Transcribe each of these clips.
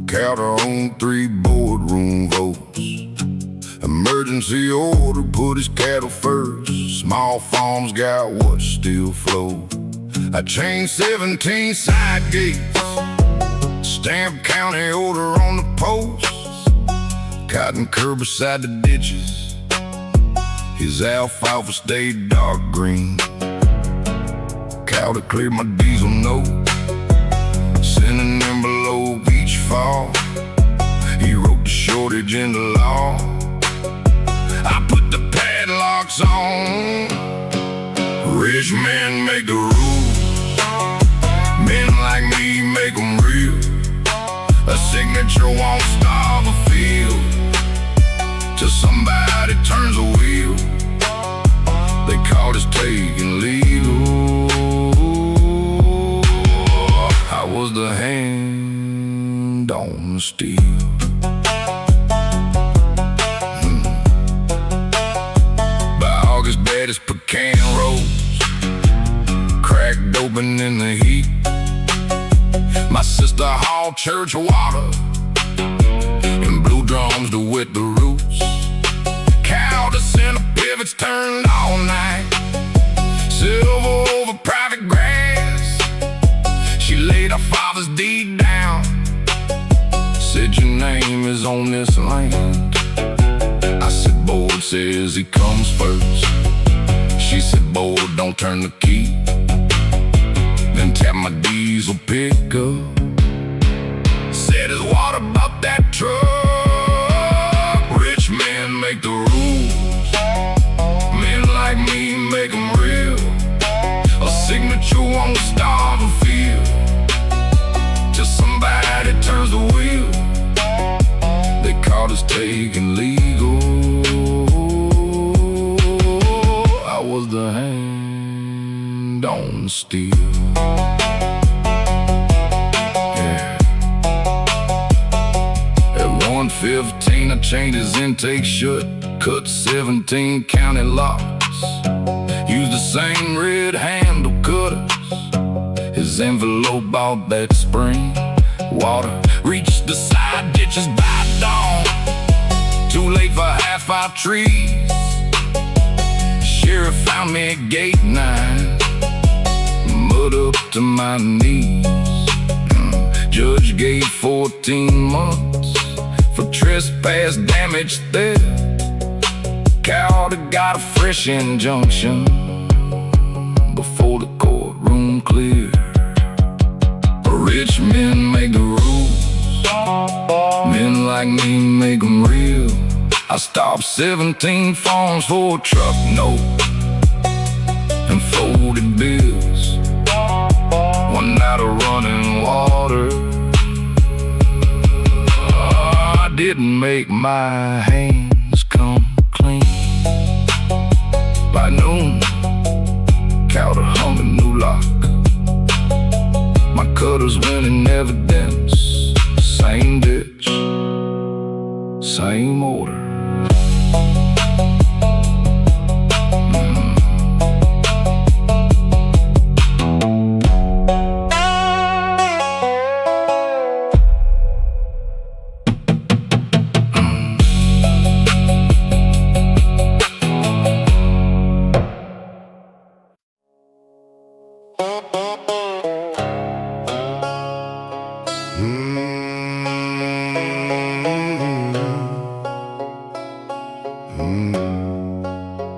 Counter on 3 boardroom votes. Emergency order, put his cattle first. Small farms got what still flow. I changed 17 side gates. Stamp county order on the post. Cotton curb beside the ditches. His alfalfa stayed dark green. Cow to clear my diesel note. Send an envelope each fall. He wrote the shortage in the law. I put the padlocks on. Rich men make the rules. Men like me make them real. A signature won't starve a field till somebody turns a wheel. They caught us taking legal. I was the hand on the steel. By August, baddest pecan rolls, cracked open in the heat. My sister hauled church water and blue drums to wet the roots. Cow to center pivots turned all night. Silver over private grass. She laid her father's deed down. Said your name is on this land. I said board says he comes first. She said board don't turn the key. Then tap my diesel pickup. Said his water about that truck. Rich men make the rules. Men like me make them real. A signature won't starve a field till somebody turns the wheel. They caught us taking legal. I was the hand on the steel. At 1:15 I changed his intake shut. Cut 17 county locks. Used the same red handle cutters. His envelope bought that spring water. Reached the side ditches by dawn. Too late for half our trees. Sheriff found me at gate 9. Mud up to my knees. Judge gave 14 months for trespass, damage, theft. Cow got a fresh injunction before the courtroom cleared. Rich men make the rules. Men like me make them real. I stopped 17 farms for a truck note and folded bills. One night of running water. I didn't make my hands come clean. By noon, cow hung a new lock. My cutters went in evidence. Same ditch, same order.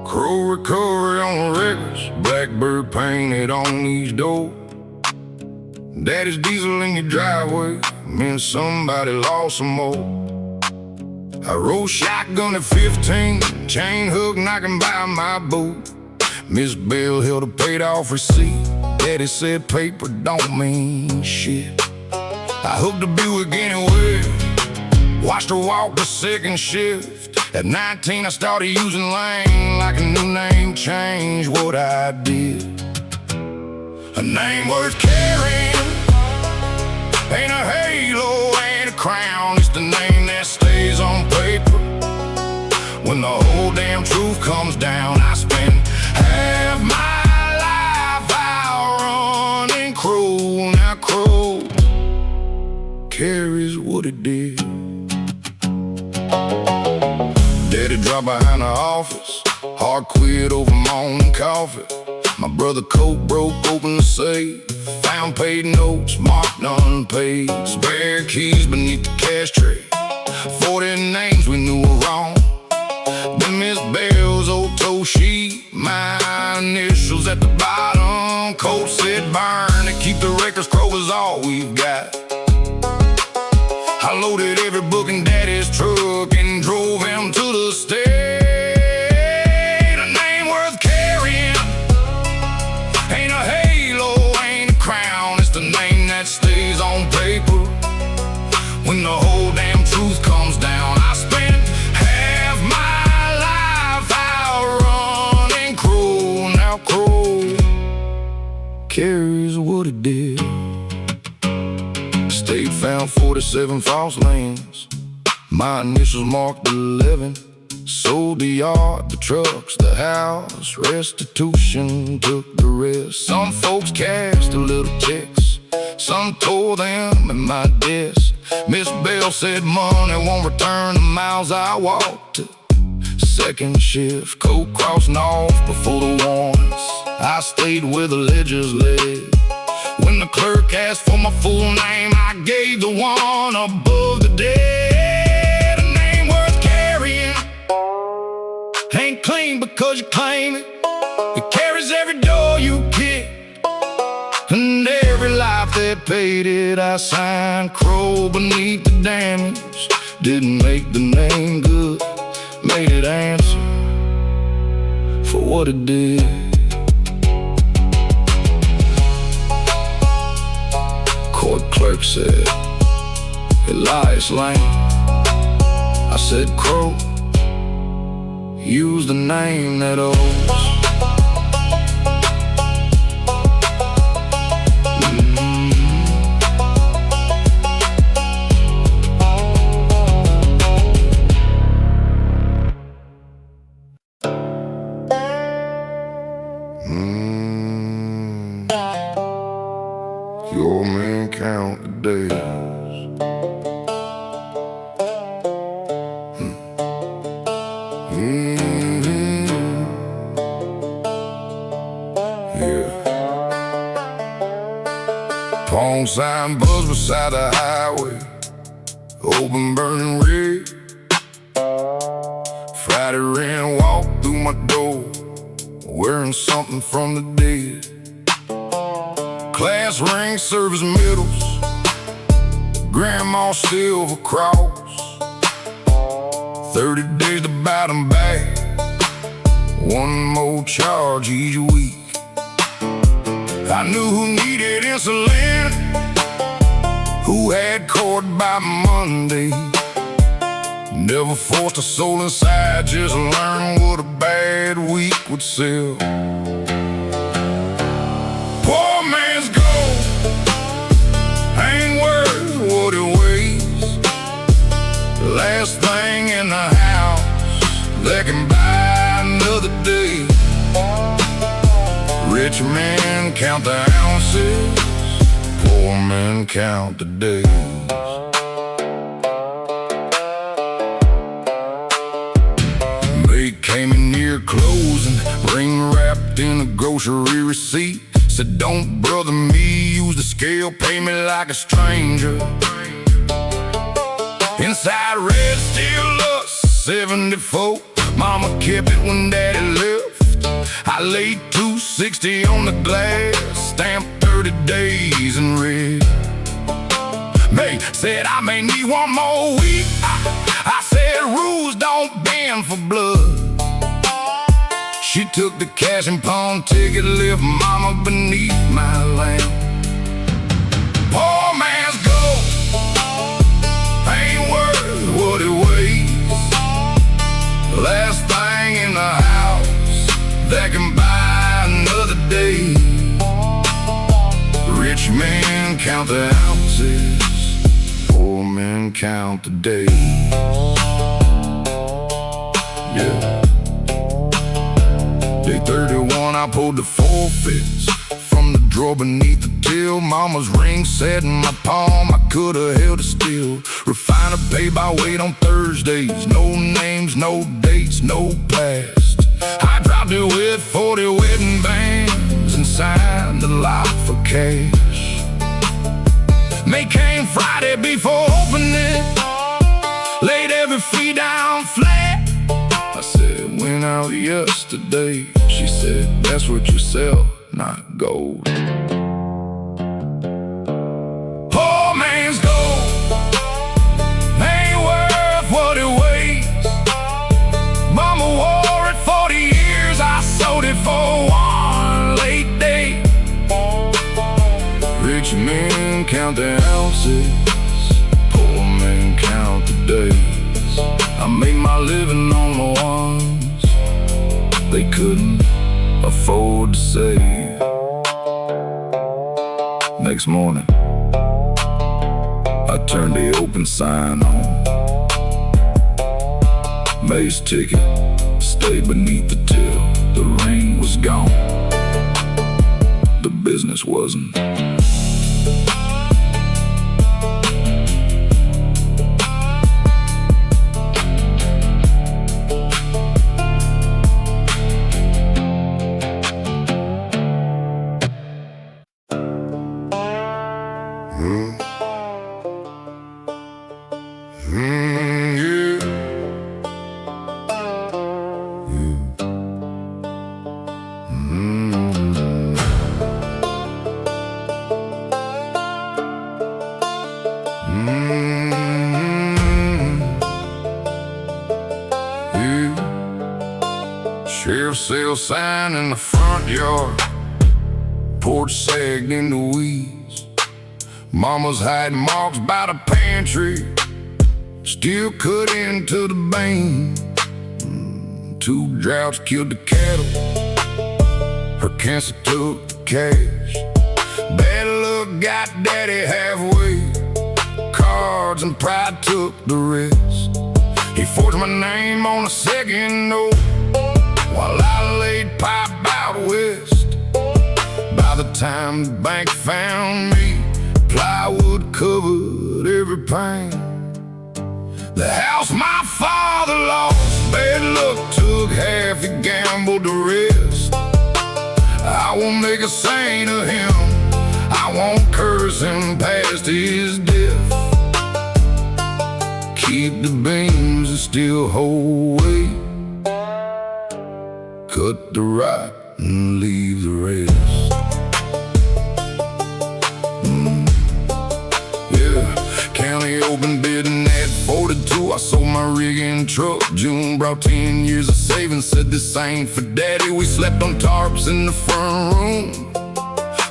Crow recovery on the records. Blackbird painted on each door. Daddy's diesel in your driveway meant somebody lost some more. I rolled shotgun at 15, chain hook knocking by my boot. Miss Bell held a paid off receipt. Daddy said paper don't mean shit. I hooked a Buick anywhere, watched her walk the second shift. At 19 I started using lane like a new name changed what I did. A name worth carrying ain't a halo, ain't a crown. It's the name that stays on paper. When the whole damn truth comes down, I spend half my life out running Crow. Now Crow carries carries what he did. Daddy dropped behind the office, hard quit over morning coffee. My brother Coke broke open the safe, found paid notes marked unpaid, spare keys beneath the cash tray, 40 names we knew were wrong. Then Miss Bell's old toe sheet, my initials at the bottom. Colt said burn to keep the records, Kroger's all we've got. I loaded every book in Daddy's truck and drove him to the state. A name worth carrying, ain't a halo, ain't a crown. It's the name that stays on paper when the whole damn truth comes down. I spent half my life out running Crow. Now Crow carries what it did. State found 47 false lanes, my initials marked 11. Sold the yard, the trucks, the house, restitution took the rest. Some folks cashed a little checks, some tore them at my desk. Miss Bell said money won't return the miles I walked. Second shift, coat crossing off before the warrants. I stayed where the ledgers led. When the clerk asked for my full name, I gave the one above the dead. A name worth carrying, ain't clean because you claim it. It carries every door you kick and every life that paid it. I signed Crow beneath the damage. Didn't make the name good, made it answer for what it did. Court clerk said, Elias Lane. I said, Crow, use the name that owes. Your man count the days. Yeah. Pawn sign buzz beside the highway, open burning red. Friday rain walked through my door, wearing something from the dead. Class ring, service medals, grandma's silver cross. 30 days to buy them back, one more charge each week. I knew who needed insulin, who had court by Monday. Never forced a soul inside, just learned what a bad week would sell. Poor man's gold ain't worth what it weighs. Last thing in the house that can buy another day. Rich men count the ounces, poor men count the days. They came in near closing, ring wrapped in a grocery receipt. Said, don't brother me, use the scale, pay me like a stranger. Inside read still lust, 74. Mama kept it when daddy left. I laid $2.60 on the glass, stamped 30 days in red. May said I may need one more week. I said rules don't bend for blood. She took the cash and pawn ticket, left mama beneath my lamp. Poor man's gold ain't worth what it weighs. Last thing in the house that can buy another day. Rich men count the ounces, poor men count the days. Yeah. Day 31, I pulled the forfeits from the drawer beneath the till. Mama's ring sat in my palm, I could've held it still. Refiner pay by weight on Thursdays. No names, no dates, no past. I dropped it with 40 wedding bands and signed the lot for cash. May came Friday before opening, laid every fee down flat. I said, went out yesterday. She said, that's what you sell, not gold. Poor man's gold ain't worth what it weighs. Mama wore it 40 years, I sold it for one late day. Rich men count their ounces, poor men count the days. I make my living on the ones they couldn't afford to save. Next morning, I turned the open sign on. May's ticket stayed beneath the till. The rain was gone, the business wasn't. Sheriff's sale sign in the front yard, porch sagged in the weeds. Mama's hiding marks by the pantry, still cut into the vein. 2 droughts killed the cattle, her cancer took the cash. Bad luck got daddy halfway, cards and pride took the rest. He forged my name on a second note while I laid pipe out west. By the time the bank found me, plywood covered every pane. The house my father lost, bad luck took half, he gambled the rest. I won't make a saint of him, I won't curse him past his death. Keep the beams and still hold weight, cut the right and leave the rest. County open bidding at 42. I sold my rig and truck. June brought 10 years of savings. Said this ain't for daddy. We slept on tarps in the front room.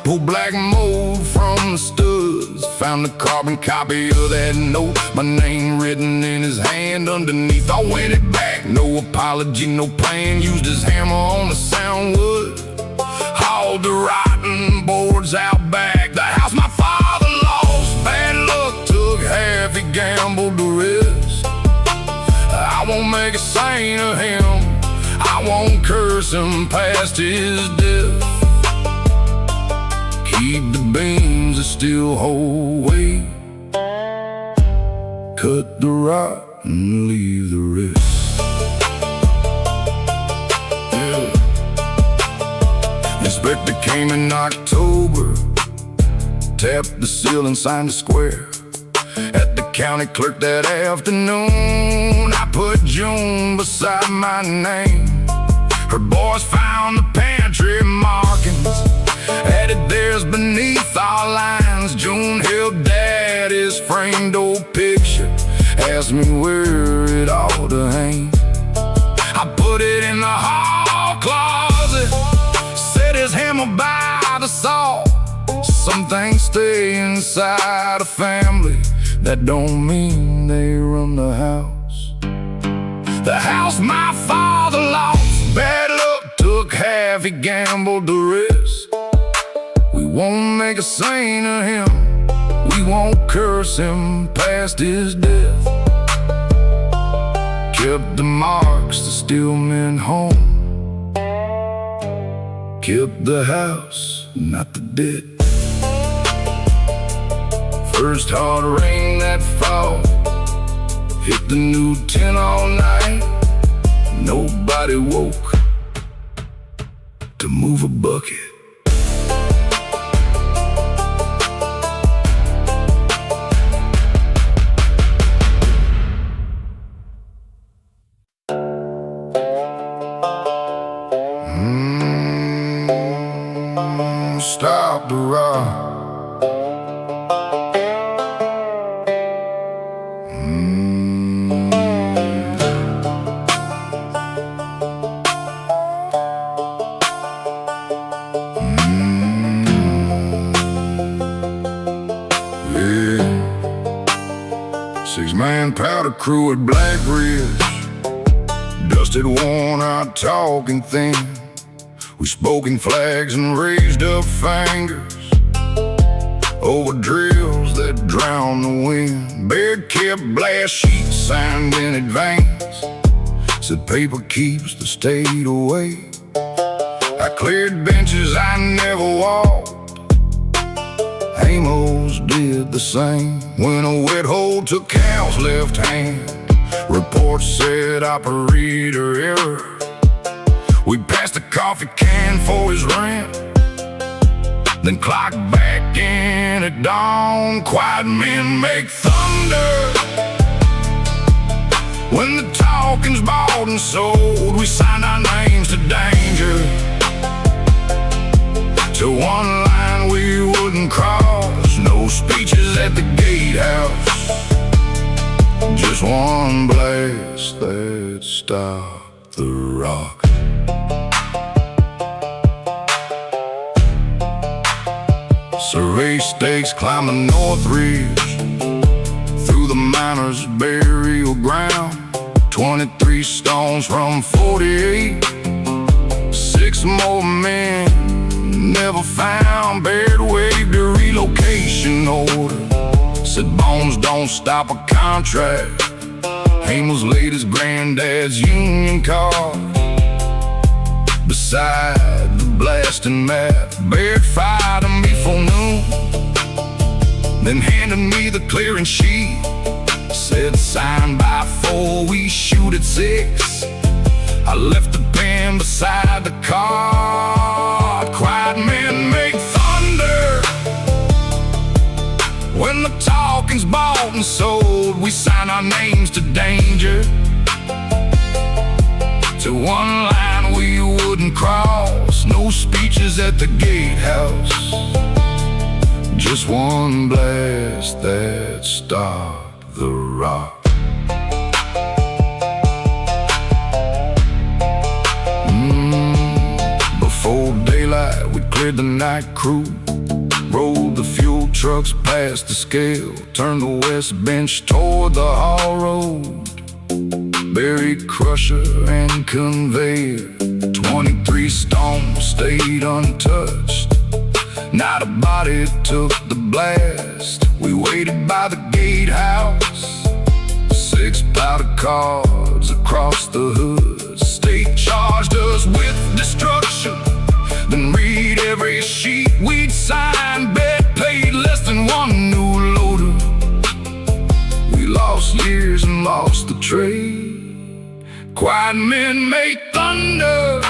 Pulled black mold from the studs. Found the carbon copy of that note, my name written in his hand underneath. I went it back, no apology, no plan. Used his hammer on the sound wood, hauled the rotten boards out back. The house my father lost, bad luck took half, he gambled the rest. I won't make a saint of him, I won't curse him past his death. Keep the beams that still hold weight, cut the rot and leave the rest. Yeah. Inspector came in October, tapped the seal and signed the square. At the county clerk that afternoon, I put June beside my name. Her boys found the pantry markings, added theirs beneath our lines. June held daddy's framed old picture, asked me where it ought to hang. I put it in the hall closet, set his hammer by the saw. Some things stay inside a family, that don't mean they run the house. The house my father lost, bad luck took half, he gambled the rest. We won't make a saint of him, we won't curse him past his death. Kept the marks that still meant home, kept the house, not the debt. First hard rain that fall hit the new 10 all night. Nobody woke to move a bucket. Stop the rock. Six-man powder crew at Black Ridge, dusted, worn out, talking thin. We spoke in flags and raised up fingers over drills that drowned the wind. Bear kept blast sheets signed in advance, said paper keeps the state away. I cleared benches I never walked, Amos did the same. When a wet hole took Cal's left hand, report said operator error. We passed a coffee can for his rent, then clocked back in at dawn. Quiet men make thunder. When the talking's bought and sold, we signed our names to danger, to one line we wouldn't cross. No speeches at the gatehouse, just one blast that stopped the rock. Survey stakes climb the North Ridge, through the miners' burial ground. 23 stones from 48, 6 more men never found. Baird waved a relocation order, said bones don't stop a contract. Amos laid his granddad's union card beside the blasting map. Baird fired him before noon, then handed me the clearing sheet, said sign by 4, we shoot at 6. I left the pen beside the car. Quiet men make thunder. When the talking's bought and sold, we sign our names to danger, to one line we wouldn't cross. No speeches at the gatehouse, just one blast that stopped the rock. Before daylight we cleared the night crew, rolled the fuel trucks past the scale, turned the west bench toward the haul road. Buried crusher and conveyor, 23 stones stayed untouched. Not a body took the blast. We waited by the gatehouse, 6 powder cards across the hood. State charged us with destruction, then read every sheet we'd signed. Bet paid less than one new loader. We lost years and lost the trade. Quiet men make thunder.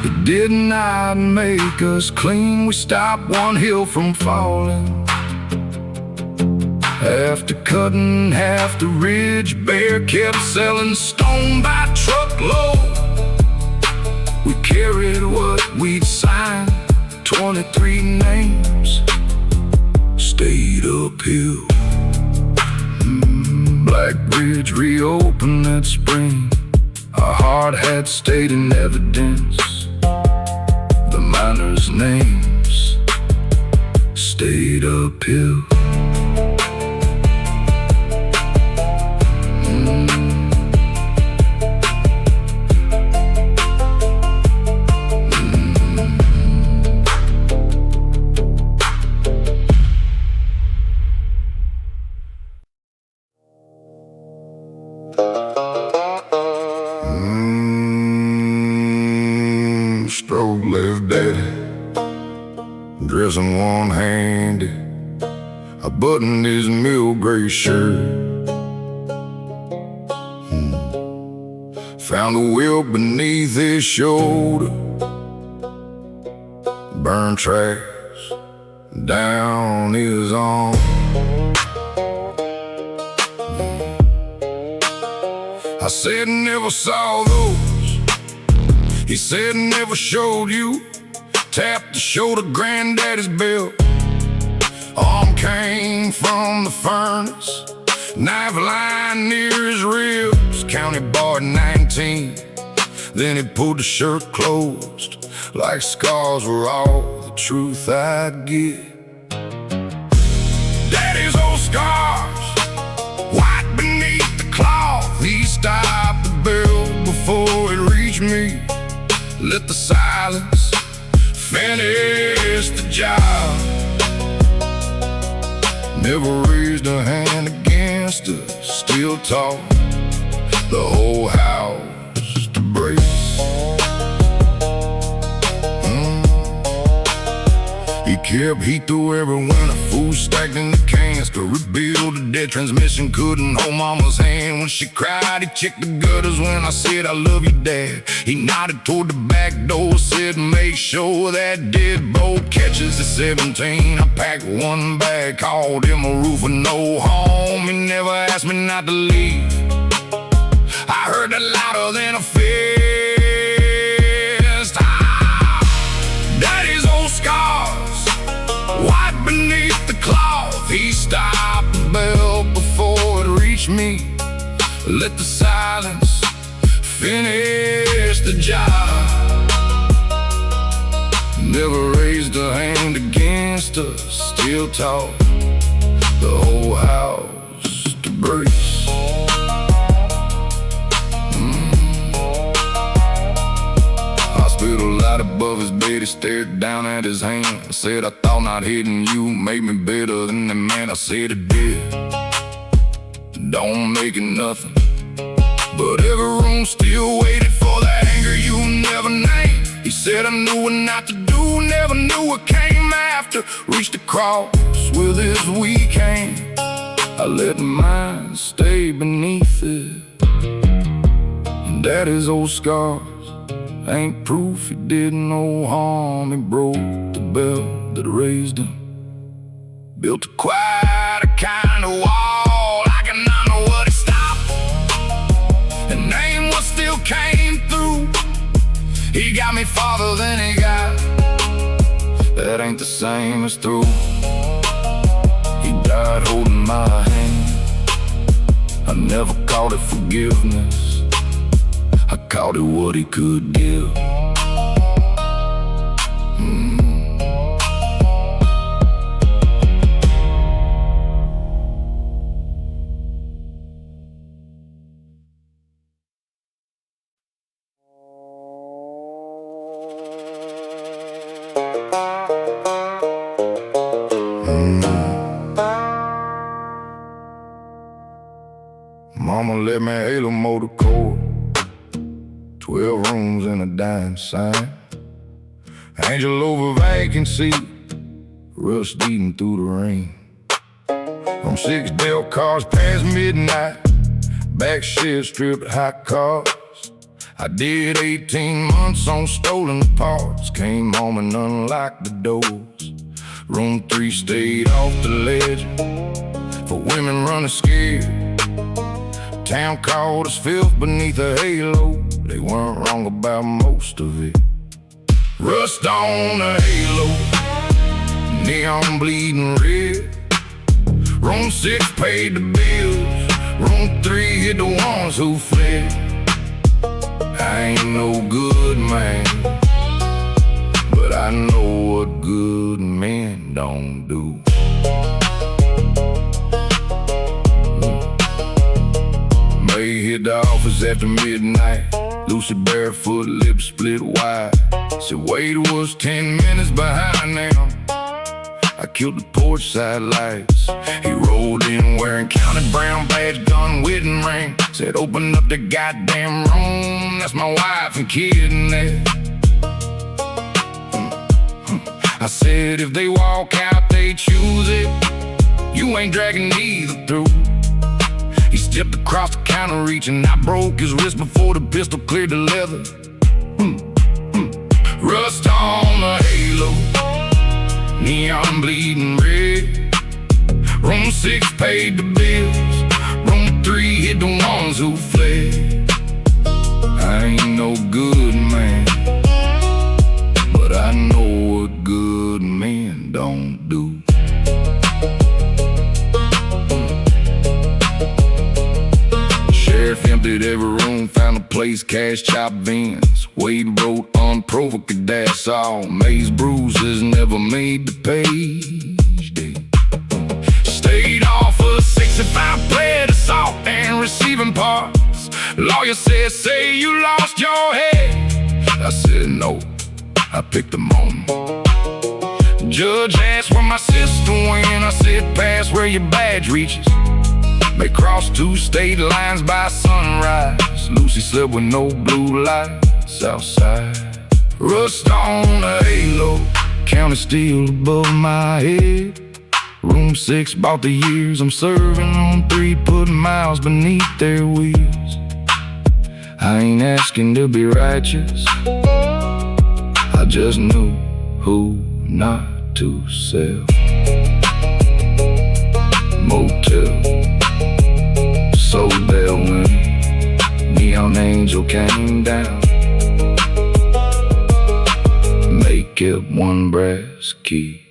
It did not make us clean. We stopped one hill from falling. After cutting half the ridge, Bear kept selling stone by truckload. We carried what we'd signed, 23 names, stayed uphill. Black Ridge reopened that spring. Our heart had stayed in evidence. The miners' names stayed uphill. left daddy dressing one-handed. I buttoned his milk gray shirt, found the wheel beneath his shoulder, burned tracks down his arm. I said never saw those. He said never showed you. Tapped the shoulder, granddaddy's belt. Arm came from the furnace, knife lying near his ribs. County bar 19. Then he pulled the shirt closed, like scars were all the truth I'd get. Daddy's old scars, white beneath the cloth. He stopped the bell before it reached me. Let the silence finish the job. Never raised a hand against us, still taught the whole house to brace. He kept heat through every winter, food stacked in the cans to rebuild the dead transmission. Couldn't hold mama's hand when she cried. He checked the gutters when I said I love you, Dad. He nodded toward the back door, said make sure that deadbolt catches. At 17 I packed one bag, called him a roofer, no home. He never asked me not to leave. I heard that louder than a fist. Daddy's old scars, white beneath the cloth. He stopped the bell before it reached me. Let the silence finish the job. Never raised a hand against us, still taught the whole house to brace. Hospital light above his bed, he stared down at his hand. Said I thought not hitting you made me better than the man. I said it did, don't make it nothing. But every room still waited for the anger you never named. He said I knew what not to do, never knew what came after. Reached across with his weak hand, I let mine stay beneath it. And Daddy's old scars ain't proof he did no harm. He broke the bell that raised him, built quite a kind of wall. I cannot know what he stopped, and name what still came through. He got me farther than he got, that ain't the same as through. He died holding my hand, I never called it forgiveness, I called it what he could give. Mama let me halo motor core, 12 rooms and a dime sign. Angel over vacancy, rust eating through the rain. From 6 Dell cars past midnight, back shed stripped hot cars. I did 18 months on stolen parts, came home and unlocked the doors. Room 3 stayed off the ledger, for women running scared. Town called us filth beneath a halo, they weren't wrong about most of it. Rust on the halo, neon bleeding red. Room 6 paid the bills, room 3 hit the ones who fled. I ain't no good man, but I know what good men don't do. May hit the office after midnight, Lucy barefoot, lips split wide. Said Wade was 10 minutes behind now. I killed the porch side lights. He rolled in wearing county brown badge, gun, wedding ring. Said open up the goddamn room, that's my wife and kid in there. I said if they walk out, they choose it. You ain't dragging neither through. He stepped across the counter reaching. I broke his wrist before the pistol cleared the leather. Rust on the halo, neon bleeding red. Room 6 paid the bills. Room 3 hit the ones who fled. I ain't no good man, but I know what good men don't do. Sheriff emptied every room, found a place, cash chopped Vins. Wade wrote unprovoked, that's all. Maze bruises never made the page. Stayed off a 65 pled assault and receiving parts. Lawyer said, say you lost your head. I said no, I picked the moment. Judge asked where my sister went. I said pass where your badge reaches. May cross 2 state lines by sunrise. Lucy slept with no blue lights outside. Rust on the halo, county steel above my head. Room 6 bought the years I'm serving on 3, putting miles beneath their wheels. I ain't asking to be righteous, I just knew who not to sell. Motel, so there when Neon Angel came down. Make kept 1 brass key,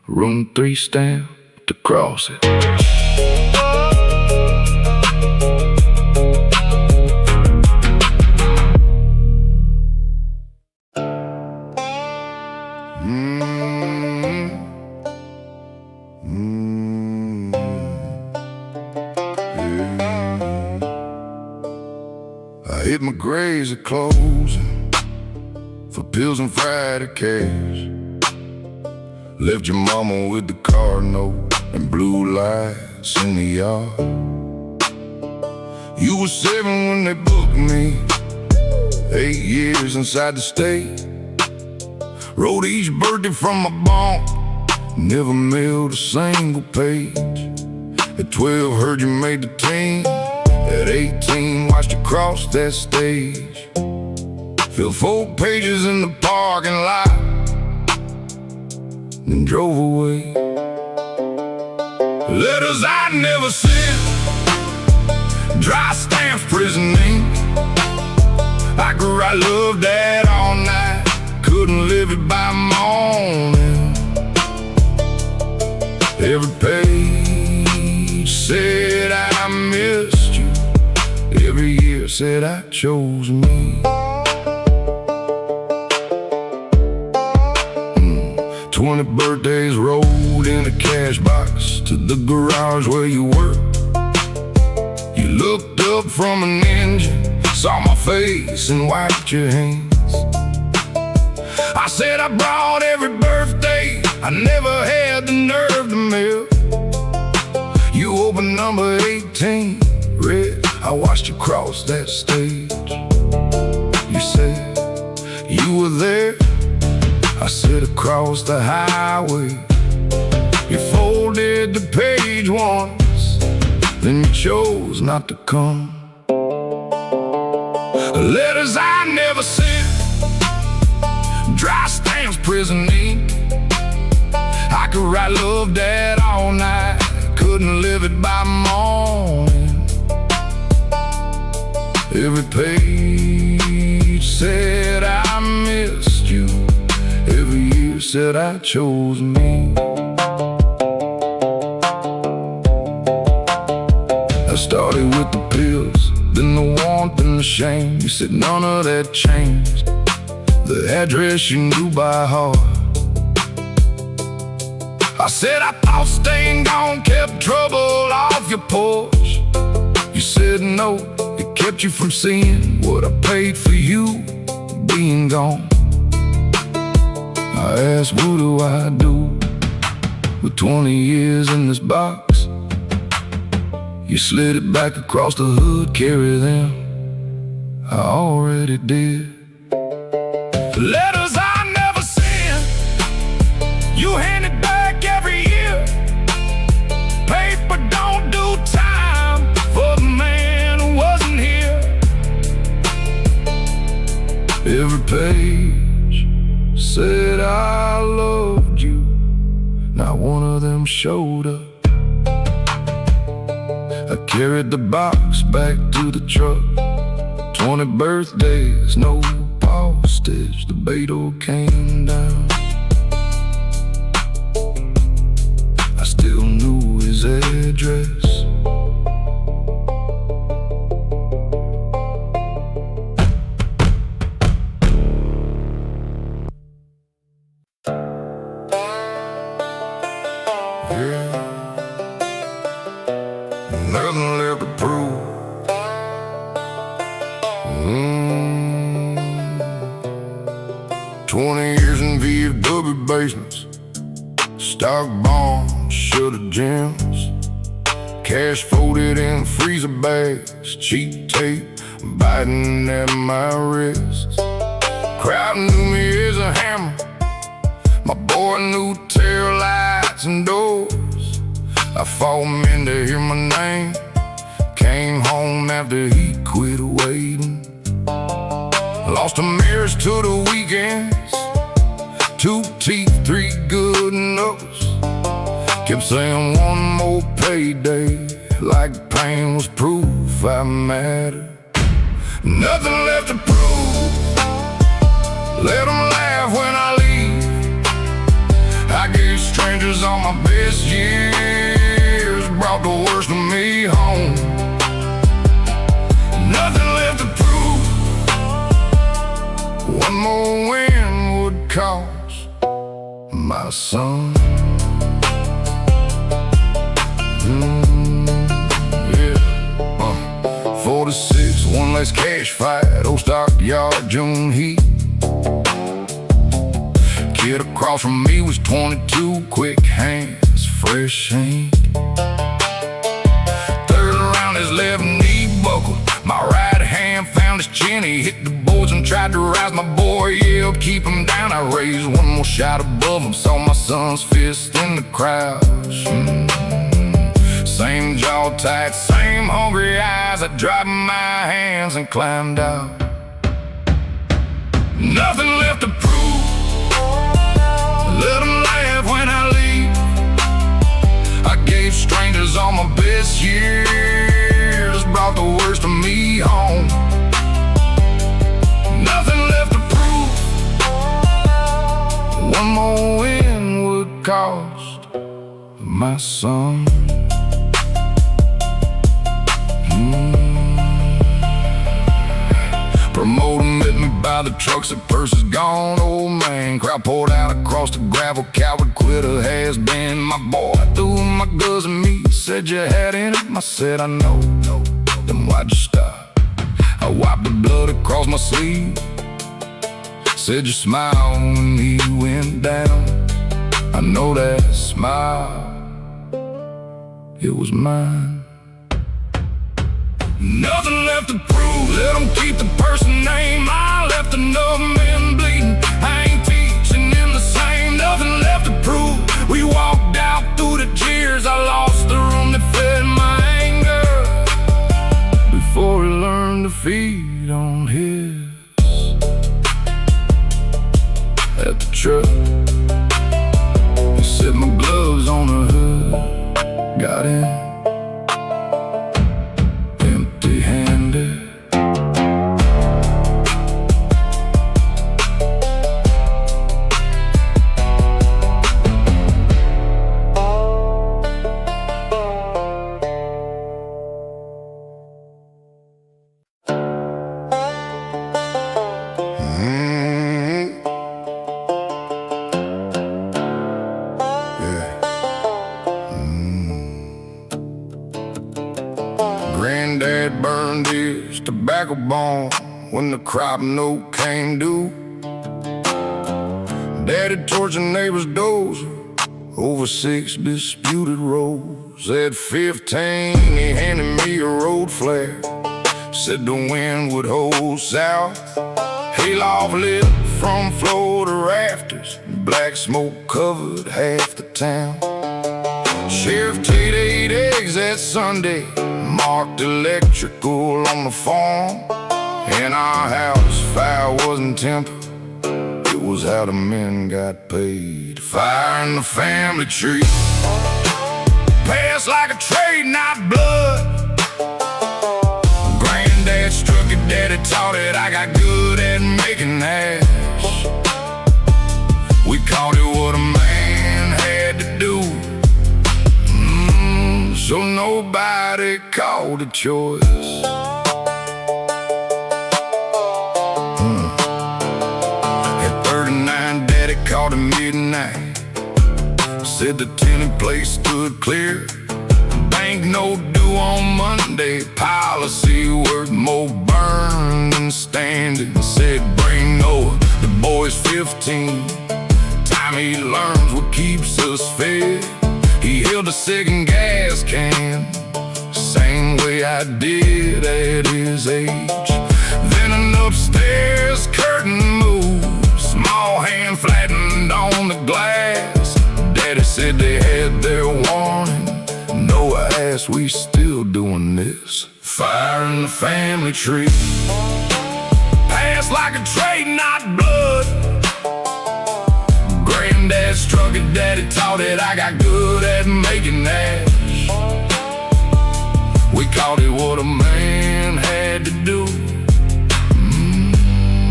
room 3 stamped to cross it. I hit my graves at closing for pills and Friday cash. Left your mama with the car note and blue lights in the yard. You were 7 when they booked me, 8 years inside the state. Wrote each birthday from my bunk, never mailed a single page. At 12 heard you made the team. At 18 watched you cross that stage. Filled 4 pages in the parking lot, then drove away. Letters I never sent, dry stamps, prison ink. I could write love that all night, couldn't live it by morning. Every page said I missed you, every year said I chose me. 20 birthdays rolled in a cash box to the garage where you worked. You looked up from an engine, saw my face and wiped your hands. I said I brought every birthday, I never had the nerve to mail. You opened number 18, read, I watched you cross that stage. You said you were there, I said across the highway. You folded the page once, then you chose not to come. Letters I never sent, dry stamps, prison ink. I could write love that all night, couldn't live it by morning. Every page said I missed you, every year said I chose me. I started with the pills, then the warmth and the shame. You said none of that changed, the address you knew by heart. I said I thought staying gone kept trouble off your porch. You said no, it kept you from seeing what I paid for you being gone. I asked, what do I do with 20 years in this box? You slid it back across the hood, carry them, I already did. Letters I never sent, page said I loved you. Not one of them showed up. I carried the box back to the truck. 20 birthdays, no postage. The Beto came down. I still knew his address. Nothing left to prove. 20 years in VFW basements, stock bombs, shoulda gems, cash folded in freezer bags, cheap tape biting at my wrists. Crowd knew me as a hammer. My boy knew tail lights and doors. I fought men to hear my name. Came home after he quit waiting. Lost a marriage to the weekends. 2 teeth, 3 good knuckles. Kept saying one more payday, like pain was proof I mattered. Nothing left to prove. Let them laugh when I leave. I gave strangers all my best years, brought the worst of me home. Nothing left to prove. One more win would cost my son. Yeah. 46, one less cash fight, old stockyard June heat. Kid across from me was 22, quick hands, fresh ink. Third round, his left knee buckled. My right hand found his chin. He hit the boards and tried to rise. My boy yelled, keep him down. I raised one more shot above him. Saw my son's fist in the crowd. Same jaw tight, same hungry eyes. I dropped my hands and climbed out. Nothing left to prove. Let them laugh when I leave. I gave strangers all my best years, brought the worst of me home. Nothing left to prove. One more win would cost my son. Promoter met me by the trucks, the purse is gone, old man. Crowd poured out across the gravel, coward quitter has been. My boy threw my guns at me, said you had in it. I said I know, then why'd you stop? I wiped the blood across my sleeve, said you smiled when he went down. I know that smile, it was mine. Nothing left to prove. Let them keep the person name. I left another man bleeding. I ain't teaching in the same. Nothing left to prove. We walked out through the jeers. I lost the room that fed my anger before he learned to feed on his. At the truck, he set my gloves on the hood. Got in Granddad burned his tobacco bomb when the crop note came due. Daddy torched the neighbor's dozer over 6 disputed rows. At 15, he handed me a road flare, said the wind would hold south. Hayloft lit from floor to rafters, black smoke covered half the town. Sheriff Tate ate eggs that Sunday, marked electrical on the farm. In our house, fire wasn't tempered, was how the men got paid. Fire in the family tree, passed like a trade, not blood. Granddad struck it, daddy taught it. I got good at making hash. We called it what a man had to do. So nobody called it choice. At 39, daddy called at midnight. Said the tenant place stood clear. Bank no due on Monday. Policy worth more burn than standing. Said bring Noah, the boy's 15. Time he learns what keeps us fed. He held a second gas can, same way I did at his age. Then an upstairs curtain moved, small hand flattened on the glass. Daddy said they had their warning. Noah asked, we still doing this? Fire in the family tree, passed like a trade, not blood. Granddad struck it, daddy taught it. I got good at making ash. We called it what a man had to do.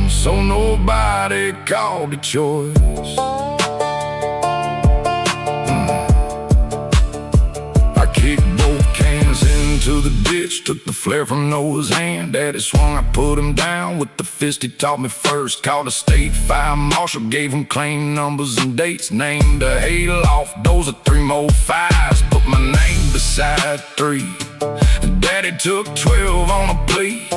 So nobody called it choice. I kicked both cans into the ditch, took the flare from Noah's hand. Daddy swung, I put him down with the fist he taught me first. Called a state fire marshal, gave him claim numbers and dates. Named a hayloft, those are 3 more 5s. Put my name beside 3. Daddy took 12 on a plea.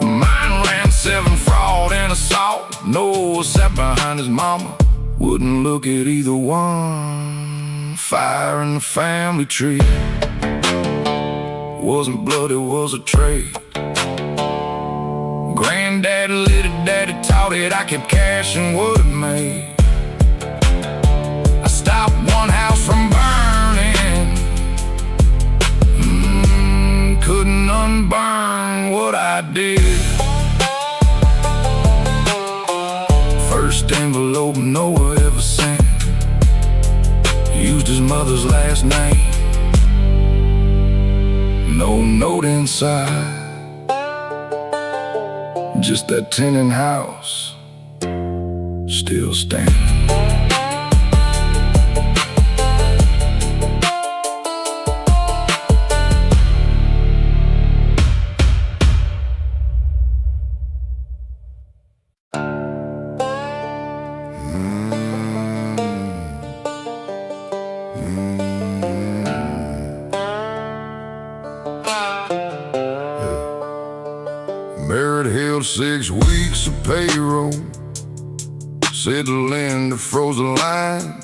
Mine ran 7, fraud and assault. Noah sat behind his mama, wouldn't look at either one. Fire in the family tree, wasn't blood, it was a trade. Granddad lit it, daddy taught it. I kept cashing what it made. I stopped one house from burning. Couldn't unburn what I did. First envelope Noah ever sent, used his mother's last name. No note inside, just that tenant house still standing. Merit held 6 weeks of payroll. Settling to froze the line.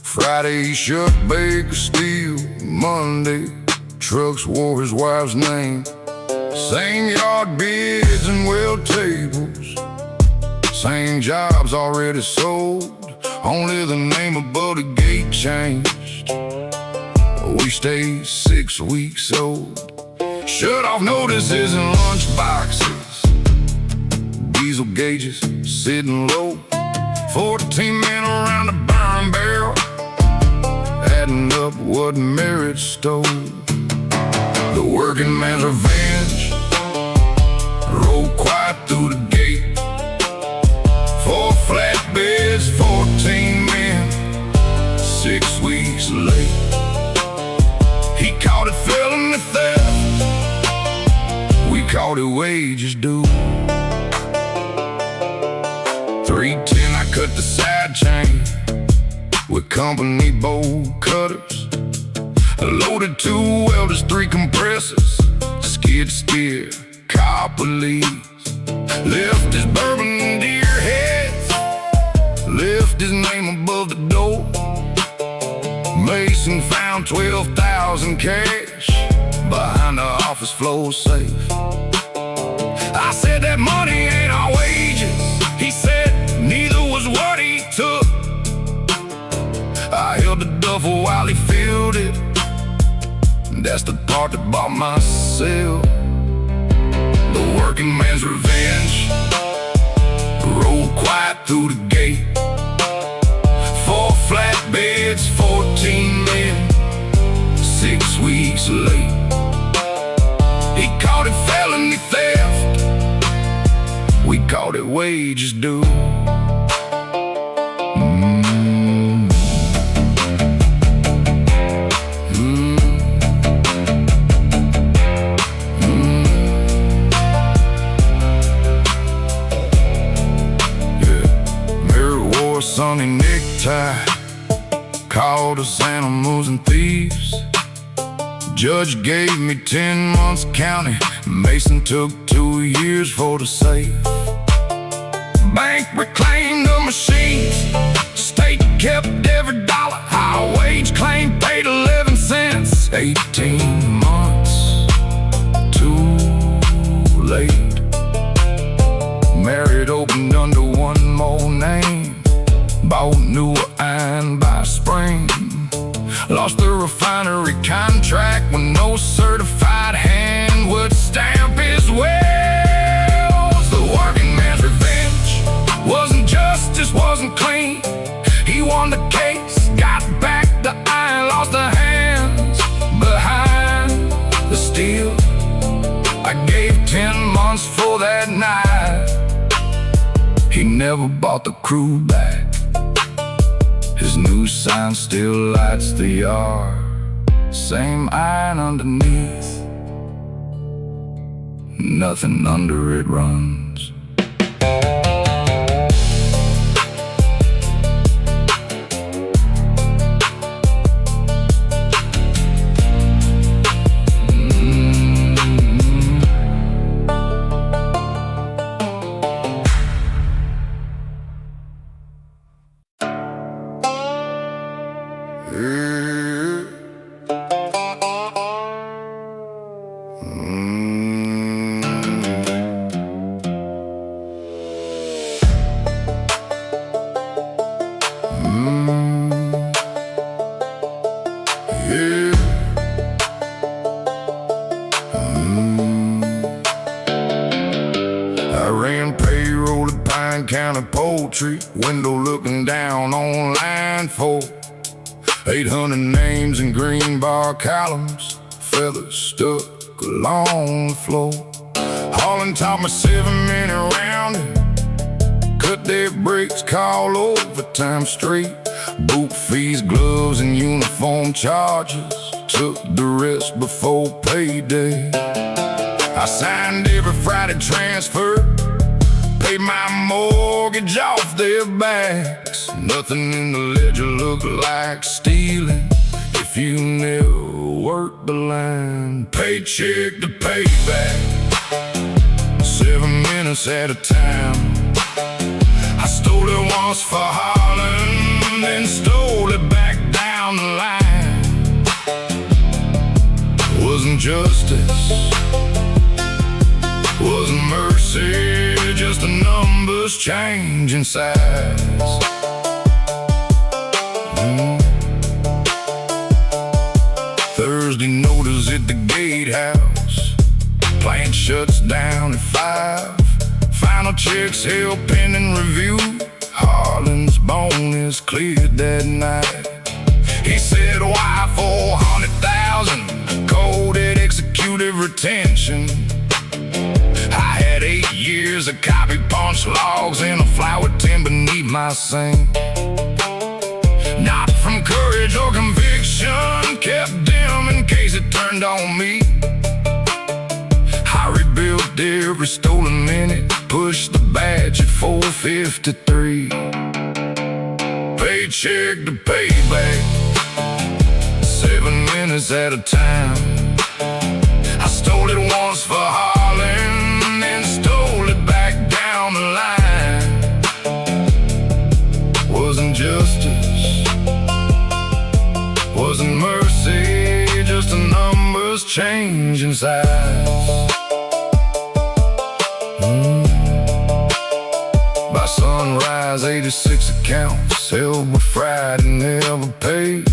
Friday he shut Baker Steel. Monday trucks wore his wife's name. Same yard bids and well tables, same jobs already sold. Only the name above the gate changed. We stayed 6 weeks old. Shut off notices and lunch boxes, diesel gauges sitting low. 14 men around the burn barrel, adding up what merit stole. The working man's revenge rolled quiet through the gate. 4 flatbeds, 14 men, 6 weeks late. He called it felony theft, we called it wages due. 310, I cut the side chain with company bolt cutters. Loaded 2 welders, 3 compressors, skid steer, car police. Left his bourbon deer heads, left his name above the door. Mason found 12,000 cash behind the office floor safe. I said that money ain't our wages. He said neither was what he took. I held the duffel while he filled it. That's the part that bought myself. The working man's revenge Rolled quiet through the gate. 4 flatbeds, 14 men, 6 weeks late. He caught it felony theft, we caught it wages due. Sunny necktie, called us animals and thieves. Judge gave me 10 months county. Mason took 2 years for the safe. Bank reclaimed the machines, state kept every dollar. High wage claim paid 11 cents. 18 months too late. Married, opened under one more name. Bought new iron by spring. Lost the refinery contract when no certified hand would stamp his wells. The working man's revenge wasn't justice, wasn't clean. He won the case, got back the iron, lost the hands behind the steel. I gave 10 months for that night. He never bought the crew back. His new sign still lights the yard. Same iron underneath, nothing under it runs. I ran payroll at Pine County Poultry, window looking down on line 4. 800 names in green bar columns, feathers stuck along the floor. Hauling taught me 7-minute rounding, cut their breaks, call overtime straight. Boot fees, gloves, and uniform charges, took the rest before payday. I signed every Friday transfer, paid my mortgage off their backs. Nothing in the ledger looked like stealing if you never worked the line. Paycheck to payback, 7 minutes at a time. I stole it once for Harlan, then stole it back down the line. Wasn't justice, wasn't mercy, just the numbers changing size. Thursday notice at the gatehouse, plant shuts down at 5. Final checks held pending review. Harlan's bonus cleared that night. He said, why 400,000? Coded executive retention. I had 8 years of copy punch logs and a flower tin beneath my sink. Not from courage or conviction, kept dim in case it turned on me. I rebuilt every stolen minute, pushed the badge at 4:53. Paycheck to payback, 7 minutes at a time. I stole it once for Harlan, then stole it back down the line. Wasn't justice, wasn't mercy, just the numbers changing size. By sunrise, 86 accounts held with Friday never paid.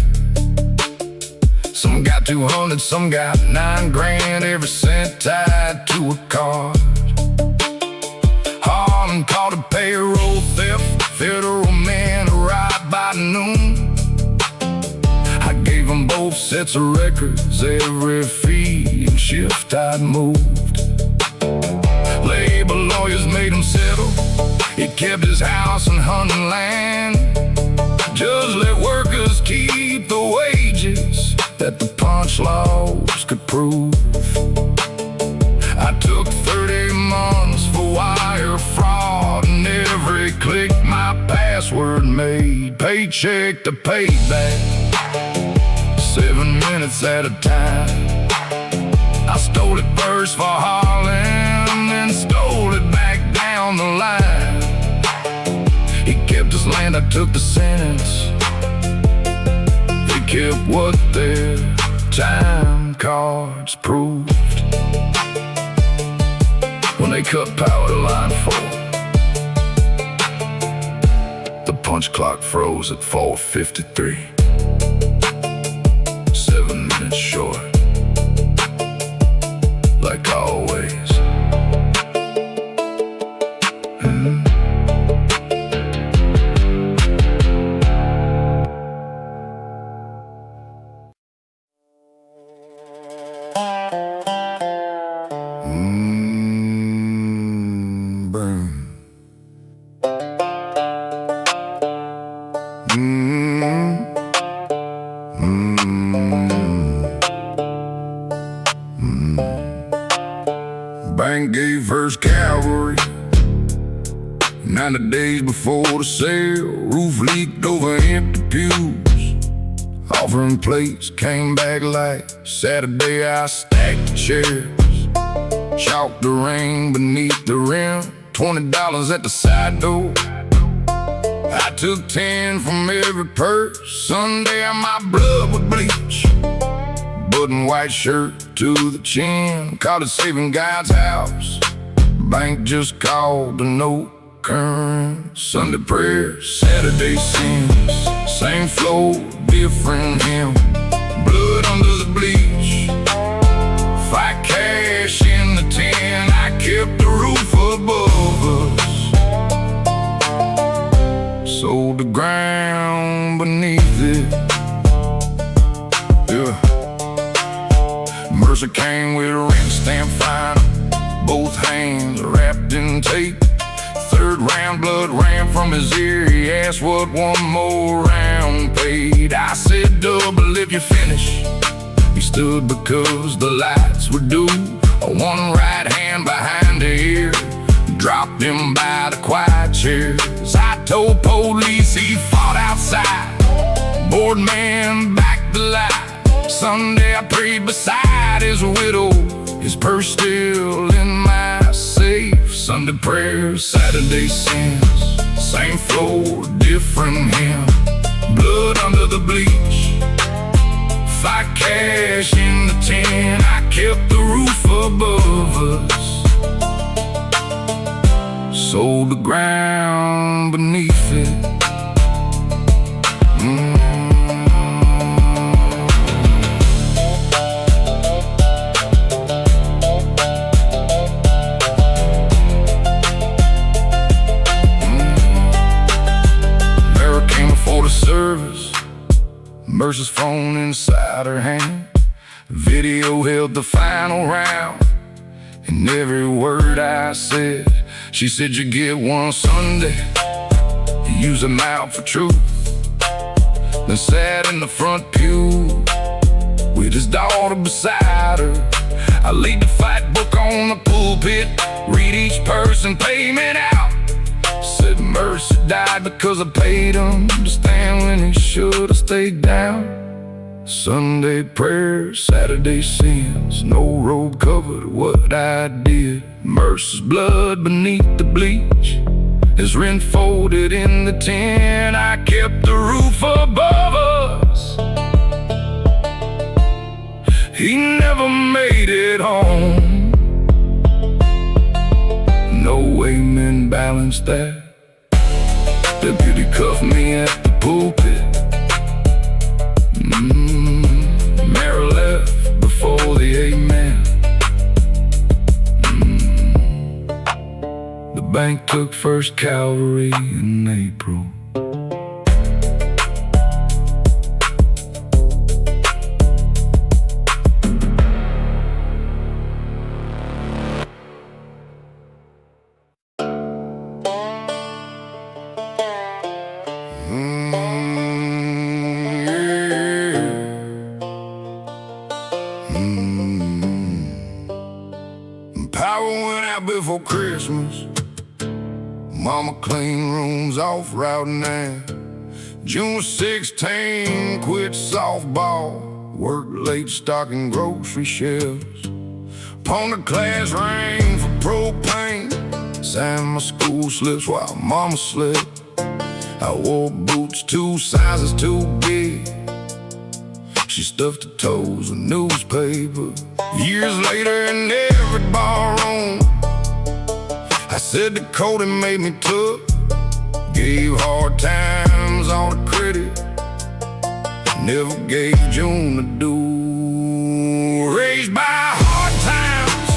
Some got 200, some got 9 grand, every cent tied to a card. Harlan caught a pay payroll theft, federal man arrived by noon. I gave them both sets of records, every fee and shift I'd moved. Labor lawyers made him settle, he kept his house and hunting land. Just let workers keep the wages that the punch laws could prove. I took 30 months for wire fraud, and every click my password made paycheck to payback, 7 minutes at a time. I stole it first for Harlem, then stole it back down the line. He kept his land, I took the sentence. They kept what their time cards proved. When they cut power to line 4, the punch clock froze at 4:53, 7 minutes short, like always. Bank gave first cavalry 90 days before the sale. Roof leaked over empty pews. Offering plates came back like Saturday. I stacked the chairs, chalked the ring beneath the rim, $20 at the side door. I took 10 from every purse. Sunday my blood would bleach. Button white shirt to the chin, called it saving God's house. Bank just called the note current. Sunday prayer, Saturday sins. Same flow, different hymn. Blood under the bleach. Fight cash in the tin. I kept the roof above us. Sold the ground beneath it. Yeah. Mercer came with a rent stamp fine, both hands wrapped in tape. Third round, blood ran from his ear. He asked what one more round paid. I said double if you finish. He stood because the lights were due. One right hand behind the ear, dropped him by the quiet chairs. I told police he fought outside. Board man backed the lie. Sunday I prayed beside his widow, his purse still in my safe. Sunday prayers, Saturday sins. Same floor, different hymn. Blood under the bleach. Fight cash in the tin. I kept the roof above us. Sold the ground beneath it. Service, Mercer's phone inside her hand. Video held the final round, and every word I said, she said you get one Sunday, use them out for truth. Then sat in the front pew with his daughter beside her. I laid the fight book on the pulpit, read each person payment out. Said Mercer died because I paid him to stand when he should have stayed down. Sunday prayer, Saturday sins. No robe covered what I did. Mercer's blood beneath the bleach, his rent folded in the tin. I kept the roof above us. He never made it home. No way men balance that. Deputy cuffed me at the pulpit. Mary left before the amen. The bank took First Cavalry in April. Power went out before Christmas. Mama cleaned rooms off Route 9. June 16, quit softball. Worked late stocking grocery shelves. Pawned the class ring for propane. Signed my school slips while mama slept. I wore boots 2 sizes too big. She stuffed her toes with newspaper. Years later in every barroom, I said the code and made me tough. Gave hard times all the credit. Never gave June a due. Raised by hard times,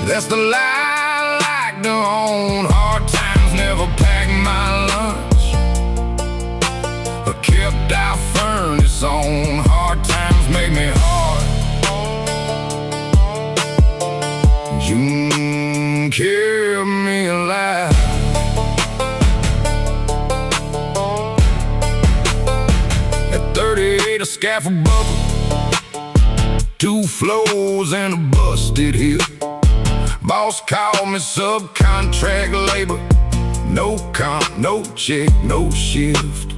that's the lie I like to own. Hard times never packed my lunch, but kept our furnace on. Hard times make me hard. June kept me alive. At 38, a scaffold bubble, 2 floors and a busted hip. Boss called me subcontract labor. No comp, no check, no shift.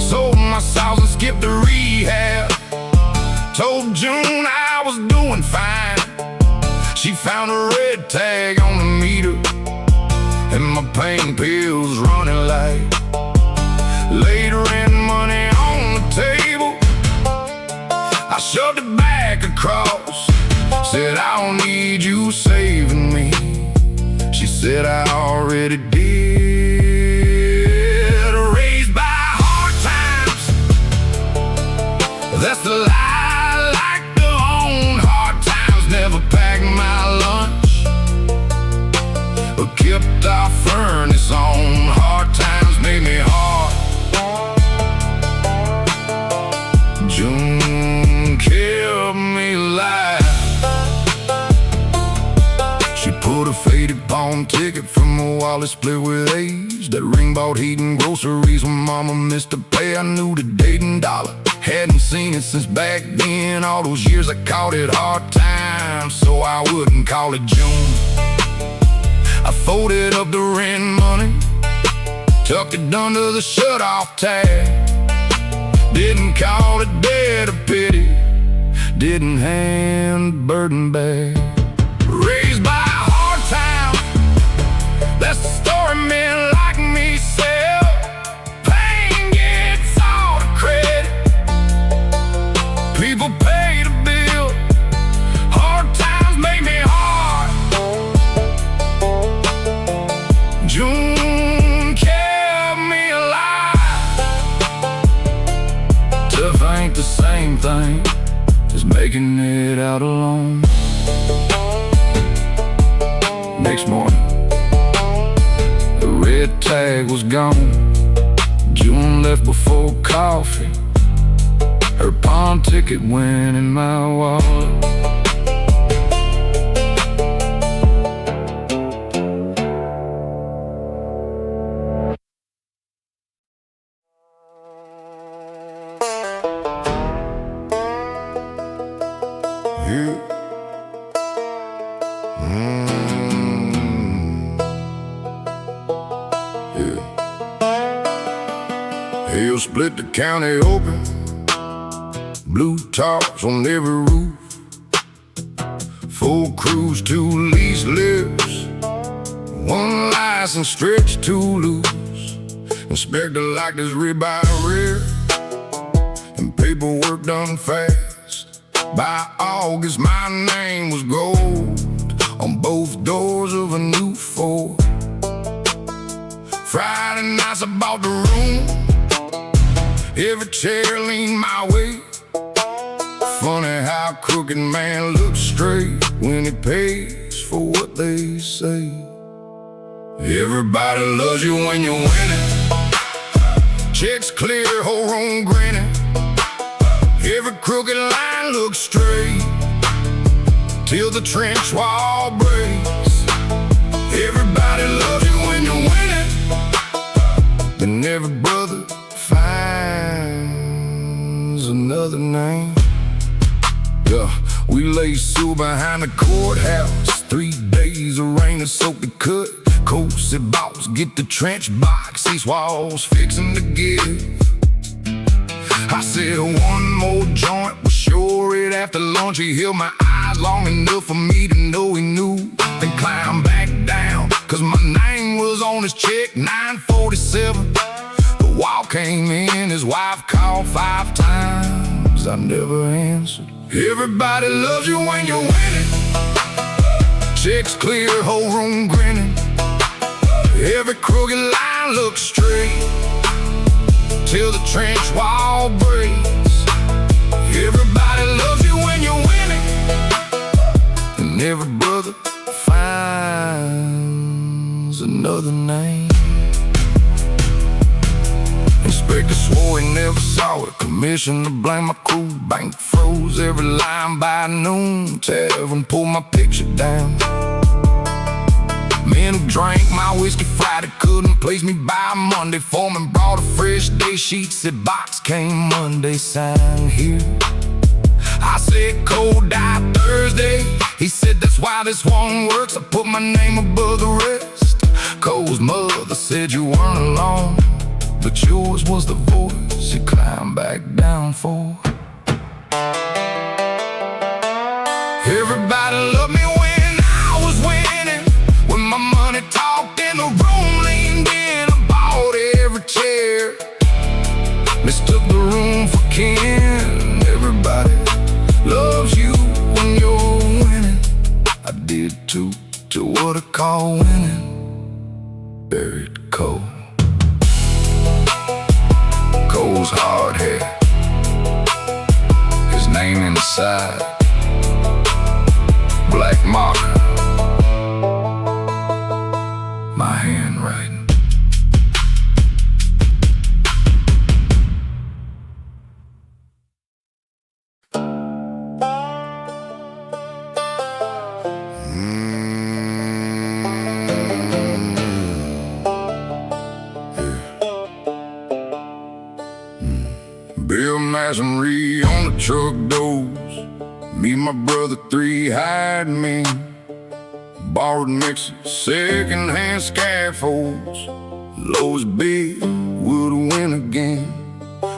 Sold my sauce and skipped the rehab. Told June I was doing fine. She found a red tag on the meter, and my pain pills running light. Later in money on the table, I shoved it back across. Said I don't need you saving me. She said I already did. Raised by hard times, that's the lie I like to own. Hard times never packed my lunch, but kept our furnace on. Hard times made me hard. June kept me alive. She put a faded pawn ticket from a wallet split with age. That ring bought heat and groceries when mama missed the pay. I knew the dating dollar, hadn't seen it since back then. All those years I called it hard times, so I wouldn't call it June. I folded up the rent money, tucked it under the shut-off tag. Didn't call it debt or pity, didn't hand the burden back. Raised by hard times, that's the story men like me sell. Pain gets all the credit, people pay the bill. Hard times make me hard. June kept me alive. Tough ain't the same thing as making it out alone. Next morning, the red tag was gone. June left before coffee. Her pawn ticket went in my wallet. He'll split the county open, blue tops on every roof, full crews, 2 lease lips, 1 license stretched too loose. Inspector liked his ribeye rare, and paperwork done fast. By August my name was gold on both doors of a new Ford. Friday nights I bought the room, every chair leaned my way. Funny how a crooked man looks straight when he pays for what they say. Everybody loves you when you're winning. Checks clear, whole room grinning. Every crooked line looks straight till the trench wall breaks. Everybody loves you when you're winning. Then every brother finds another name. Yeah, we lay Sue behind the courthouse. 3 days of rain to soak the cut. Coasted boss, get the trench box. These walls fixing to give. I said one more joint was sure it after lunch. He held my eyes long enough for me to know he knew. Then climbed back down, cause my name was on his check, 947. The wall came in, his wife called 5 times. I never answered. Everybody loves you when you're winning. Checks clear, whole room grinning. Every crooked line looks straight till the trench wall breaks. Everybody loves you when you're winning. And every brother finds another name. Inspector swore he never saw it. Commissioner blamed my crew. Bank froze every line by noon. Tavern pulled my picture down. Men who drank my whiskey Friday couldn't place me by Monday. Foreman brought a fresh day sheet, said box came Monday, sign here. I said cold died Thursday. He said that's why this one works. I put my name above the rest. Cole's mother said you weren't alone, but yours was the voice you climbed back down for. Everybody loved me when I was winning. When my money talked in the room, leaned in, I bought every chair. Mistook the room for kin. Everybody loves you when you're winning. I did too, to what I call winning. Buried Cole. Cole's hard hair, his name inside, black marker, my handwriting. Bill Masonry on the truck doors. Me and my brother 3 hired men. Borrowed mixers, second-hand scaffolds. Lowest bid would win again.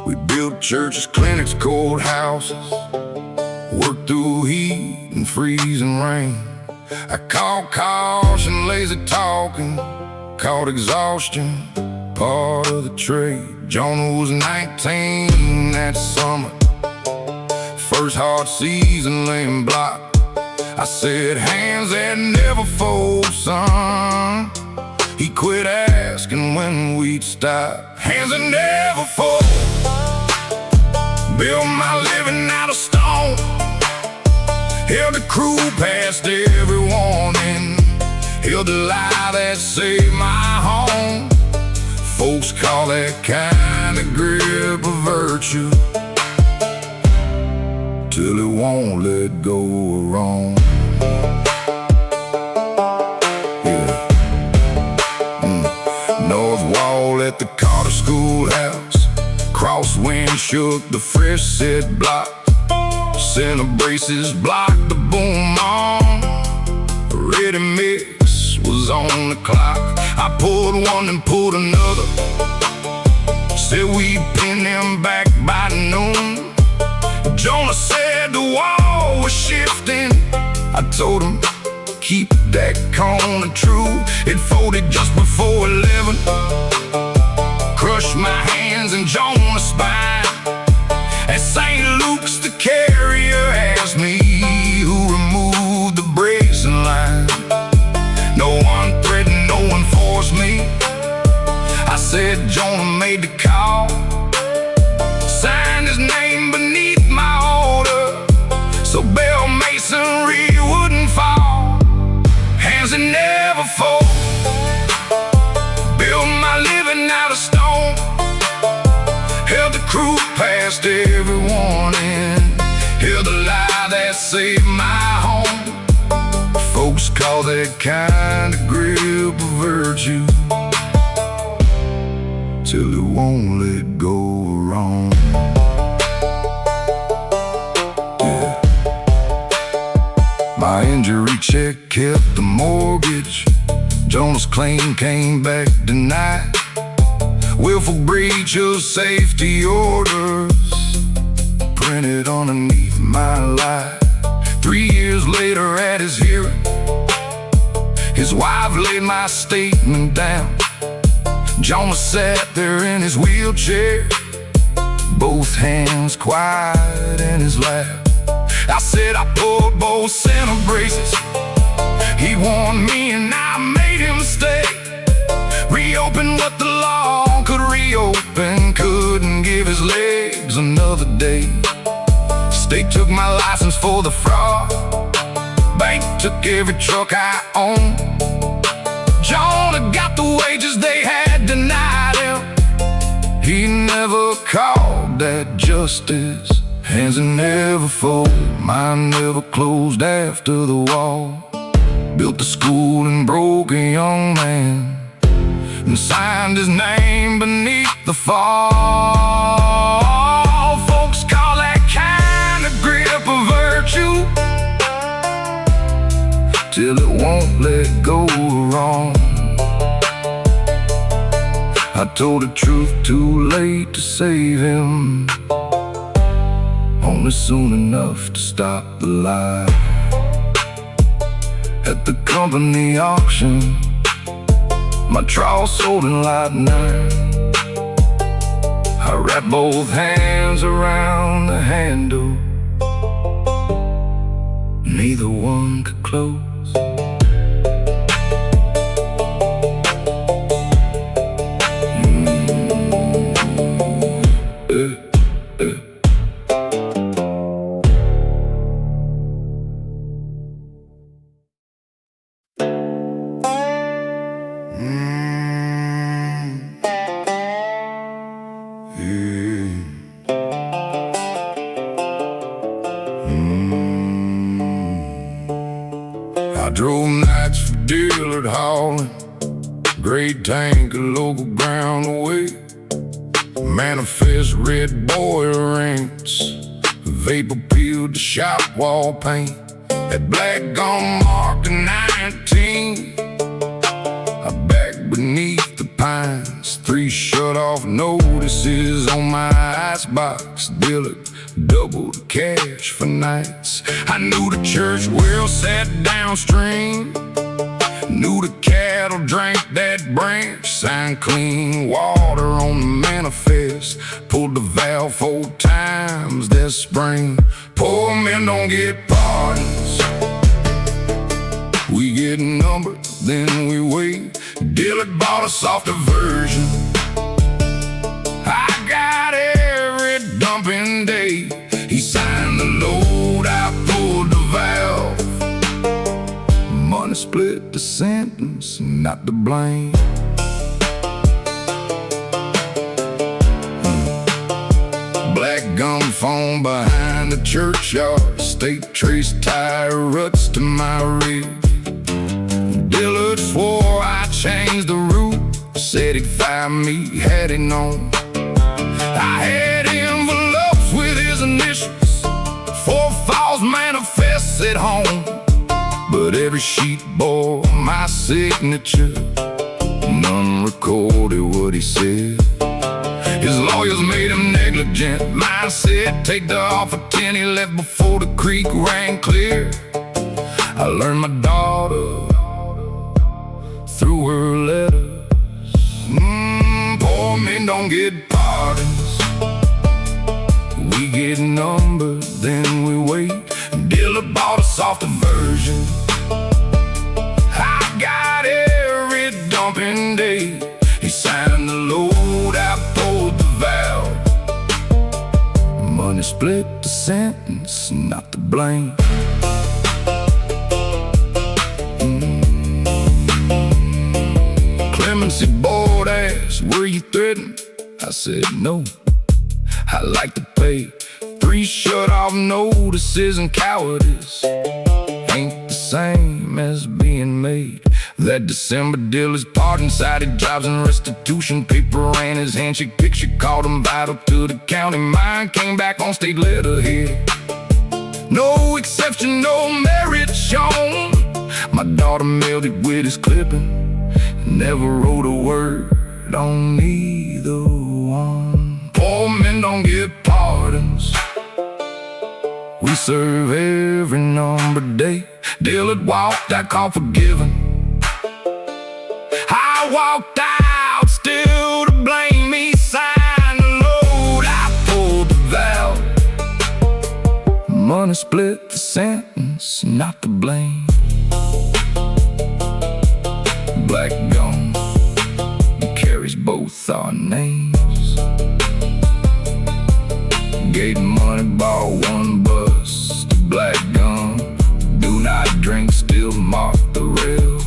We built churches, clinics, courthouses. Worked through heat and freezing rain. I caught caution, lazy talking. Caught exhaustion, part of the trade. Jonah was 19 that summer. First hard season laying block. I said, hands that never fold, son. He quit asking when we'd stop. Hands that never fold. Built my living out of stone. Held the crew past every warning. Held the lie that saved my home. Folks call that kind of grip a virtue, till it won't let go of wrong. Yeah. North wall at the Carter Schoolhouse. Crosswind shook the fresh set block. Center braces blocked the boom on. Ready mix was on the clock. I pulled one and pulled another. Said we'd pin them back by noon. Jonah said the wall was shifting. I told him, keep that corner true. It folded just before 11. Crushed my hands in Jonah's spine. At St. Luke's, the carrier asked me who removed the bracing line. No one threatened, no one forced me. I said Jonah made the call, signed his name beneath my order, so Bell Masonry wouldn't fall. Hands that never fold. out of stone, held the crew past everyone in, held the lie that saved my home. Folks call that kind of grip a virtue, till it won't let go wrong. Yeah. My injury check kept the mortgage. Jonah's claim came back denied. Willful breach of safety orders printed underneath my life. 3 years later at his hearing, his wife laid my statement down. Jonah sat there in his wheelchair, both hands quiet in his lap. I said I pulled both center braces. He warned me and I made him stay. Reopen what the law could reopen, couldn't give his legs another day. State took my license for the fraud, bank took every truck I own. Jonah got the wages they had denied him. He never called that justice. Hands that never fold, mine never closed after the wall. Built a school and broke a young man, and signed his name beneath the fall. Folks call that kind of grip a virtue, till it won't let go wrong. I told the truth too late to save him, only soon enough to stop the lie. At the company auction, my trowel sold in light nine. I wrapped both hands around the handle, neither one could close. I drove nights for Dillard hauling, great tank of local ground away. Manifest red boiler rings, vapor peeled the shop wall paint. That black gum marked the 19. I back beneath the pines, 3 shut-off notices on my icebox. Dillard doubled the cash for nights. I knew the church well sat downstream, knew the cattle drank that branch. Signed clean water on the manifest, pulled the valve 4 times that spring. Poor men don't get pardons, we get numbered, then we wait. Dillard bought a softer version, I got every dumping day. He signed the load, I pulled the valve. Money split the sentence, not the blame. Black gum foam behind the churchyard, state trace tire ruts to my rib. Dillard swore I changed the route, said he'd fire me had he known. I had envelopes with his initials, 4 false manifests at home, but every sheet bore my signature, none recorded what he said. His lawyers made him negligent, mine said take the offer 10. He left before the creek ran clear. I learned my daughter through her letters. Poor men don't get pardons, we get numbered, then we wait. Dillard bought a softer version, I got every dumping day. He signed the load, I pulled the valve. Money split the sentence, not the blame. Clemency board asked, were you you threatened? I said no, I like to pay. 3 shut-off notices and cowardice ain't the same as being made. That December deal is part inside, it drives in restitution. Paper ran his handshake picture, called him vital to the county. Mine came back on state letterhead. No exception, no merit shown. My daughter mailed it with his clipping, never wrote a word on either one. Poor men don't get pardons, we serve every numbered day. Deal had walked out, called forgiven. I walked out, still to blame. Me signed the load, I pulled the valve. Money split the sentence, not the blame. Black gone, carries both our names. Gate money, bought 1 bus to Black Gum. Do not drink, still mark the rail.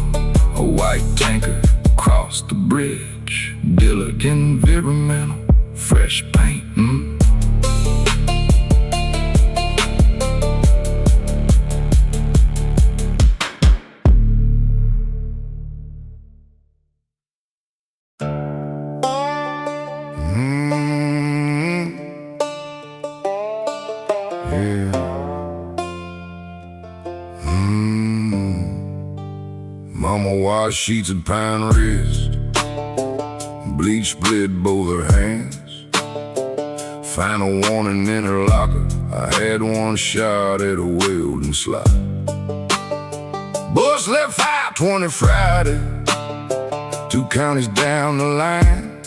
A white tanker crossed the bridge. Dealer environmental, fresh paint. Mama washed sheets and pine wrist, bleach split both her hands. Final warning in her locker, I had 1 shot at a welding slide. Bus left 5:20 Friday, 2 counties down the line.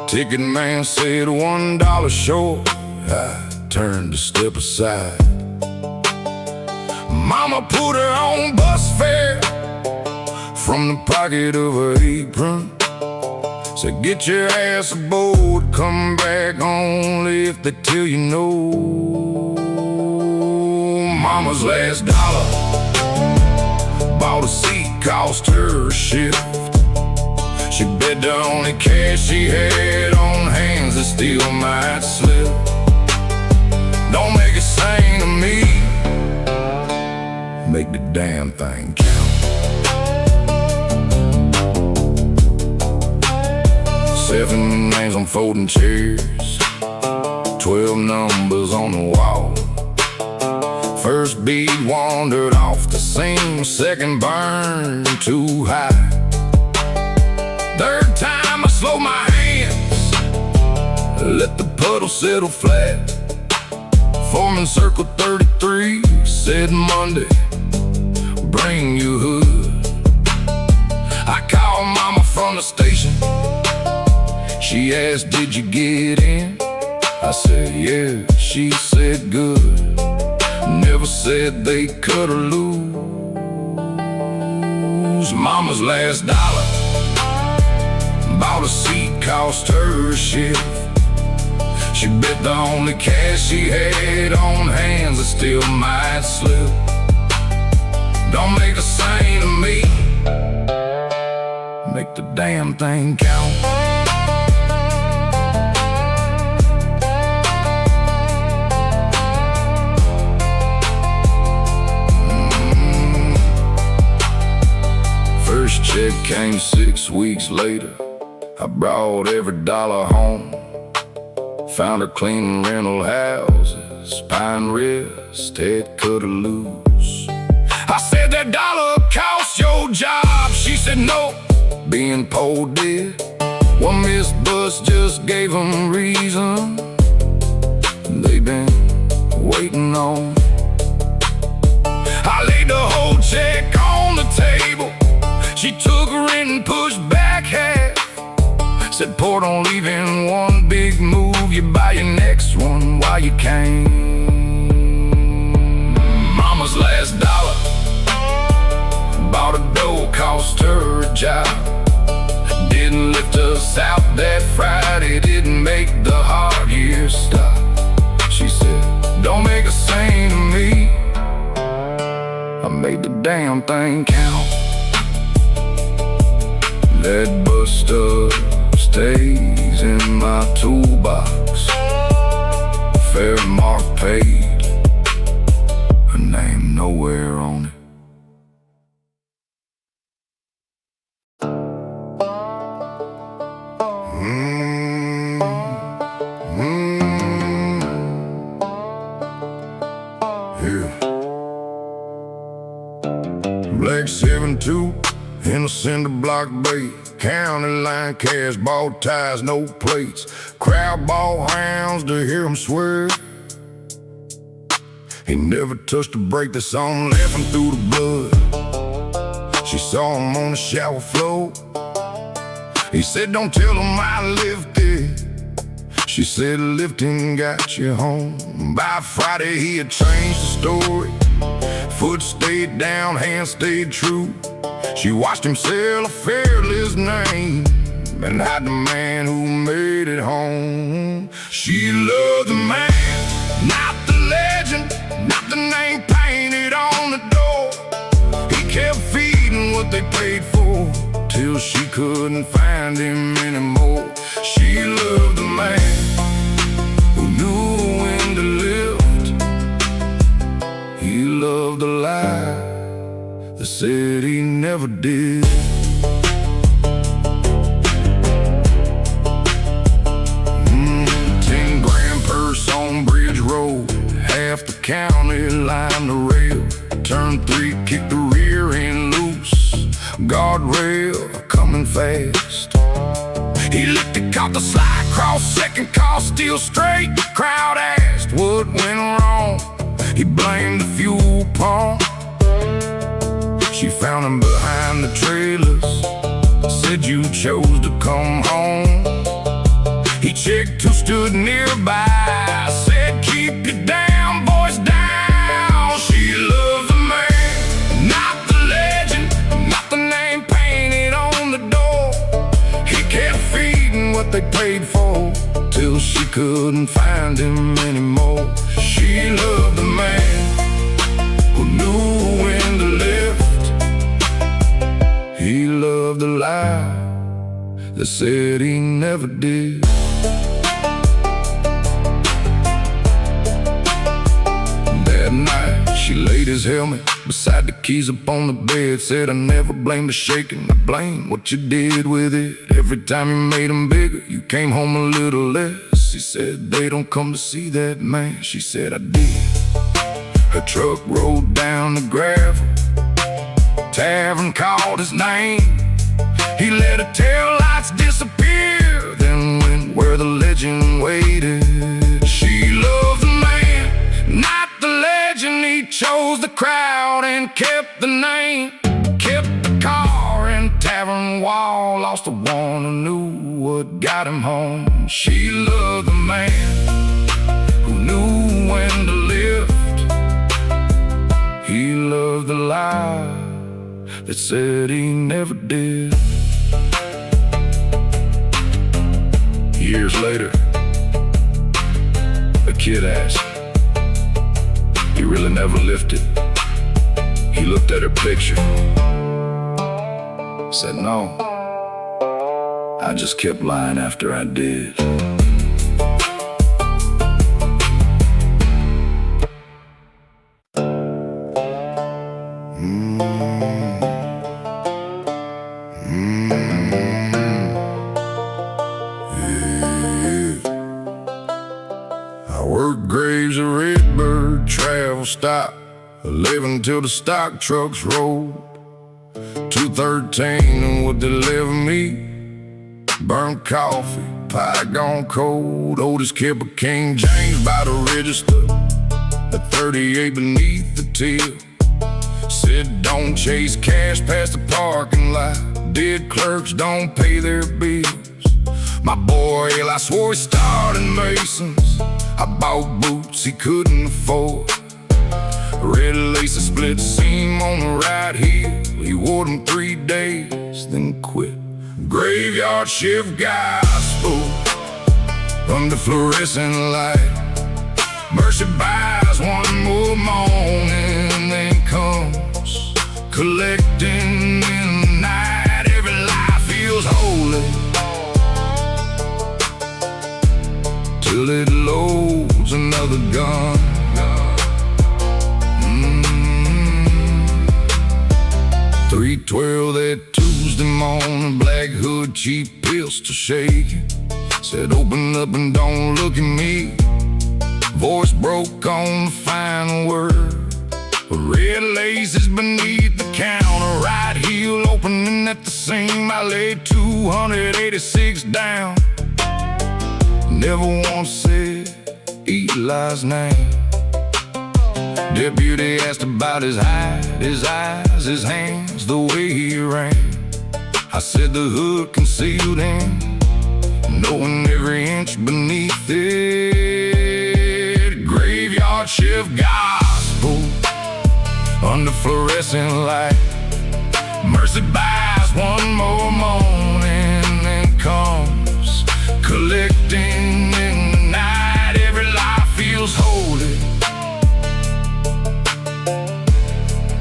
Ticket man said $1 short, I turned to step aside. Mama put her on bus fare from the pocket of her apron. Said get your ass aboard, come back only if they tell you no. Mama's last dollar, bought a seat, cost her a shift. She bet the only cash she had on hands that still might slip. Don't make it sing to me, make the damn thing count. 7 names on folding chairs, 12 numbers on the wall. First beat wandered off the scene, second burned too high. Third time I slow my hands, let the puddle settle flat. Foreman circle 33, said Monday, bring your hood. I called mama from the station. She asked, did you get in? I said, yeah. She said, good. Never said they cut her loose. Mama's last dollar, bought a seat, cost her a shift. She bet the only cash she had on hands that still might slip. Don't make a saint of me, make the damn thing count. First check came 6 weeks later. I brought every dollar home. Found her cleaning rental houses, pine wrist, head cut her loose. I said, that dollar cost your job. She said, no, being poor did. One missed bus just gave them reason they been waiting on. I laid the whole check on the table. She took her in and pushed back half. Said, poor don't leave in one big move. You buy your next one while you can. Mama's last dollar, bought a dough, cost her a job. Didn't lift us out that Friday, didn't make the hard years stop. She said, don't make a saint of me, I made the damn thing count. That bus stop stays in my toolbox. Fair mark paid, her name nowhere on it. Black 7-2 in a cinder block bay. County line cash, ball ties, no plates. Crowd ball hounds to hear him swear. He never touched a brake, they saw him laughing through the blood. She saw him on the shower floor. He said, don't tell him I lifted. She said, lifting got you home. By Friday he had changed the story. Foot stayed down, hand stayed true. She watched him sell a fearless name and hide the man who made it home. She loved the man, not the legend, not the name painted on the door. He kept feeding what they paid for till she couldn't find him anymore. She loved the man who knew when to lift. He loved the lie that said he never did. 10-grand purse on Bridge Road, half the county lined the rail. Turn 3, kick the rear end loose, guardrail coming fast. He looked and caught the slide cross, second car still straight. The crowd asked what went wrong. He blamed the fuel pump. She found him behind the trailers, said you chose to come home. He checked who stood nearby, said keep your damn voice down. She loved the man, not the legend, not the name painted on the door. He kept feeding what they paid for till she couldn't find him anymore. She loved the man who knew when to lift. He loved the lie that said he never did. That night she laid his helmet beside the keys upon the bed. Said, I never blamed the shaking, I blame what you did with it. Every time you made him bigger, you came home a little less. He said, they don't come to see that man. She said, I did. Her truck rolled down the gravel, tavern called his name. He let her tail lights disappear, then went where the legend waited. She loved the man, not the legend. He chose the crowd and kept the name. Kept the car and tavern wall, lost the one who knew what got him home. She loved the man who knew when to lift. He loved the lie that said he never did. Years later, a kid asked, you really never lifted? He looked at her picture, said, no, I just kept lying after I did. I work graves, a red bird, travel stop, 11 till the stock trucks roll. 213 and what they left me, burnt coffee, pie gone cold. Oldest kept a King James by the register, a 38 beneath the till. Said don't chase cash past the parking lot, dead clerks don't pay their bills. My boy, I swore he started Masons. I bought boots he couldn't afford, red lace, a split seam on the right heel. He wore them 3 days, then quit. Graveyard shift gospel under fluorescent light. Mercy buys one more morning, then comes collecting in the night. Every life feels holy 3:12 that Tuesday morning, black hood, cheap pistol shaking. Said open up and don't look at me. Voice broke on the final word. Red laces beneath the counter, right heel opening at the seam. I laid 286 down. Never once said Eli's name. Deputy asked about his height, his eyes, his hands, the way he ran. I said the hood concealed him, knowing every inch beneath it. Graveyard shift gospel under fluorescent light. Mercy buys one more morning and comes collecting in the night. Every life feels holy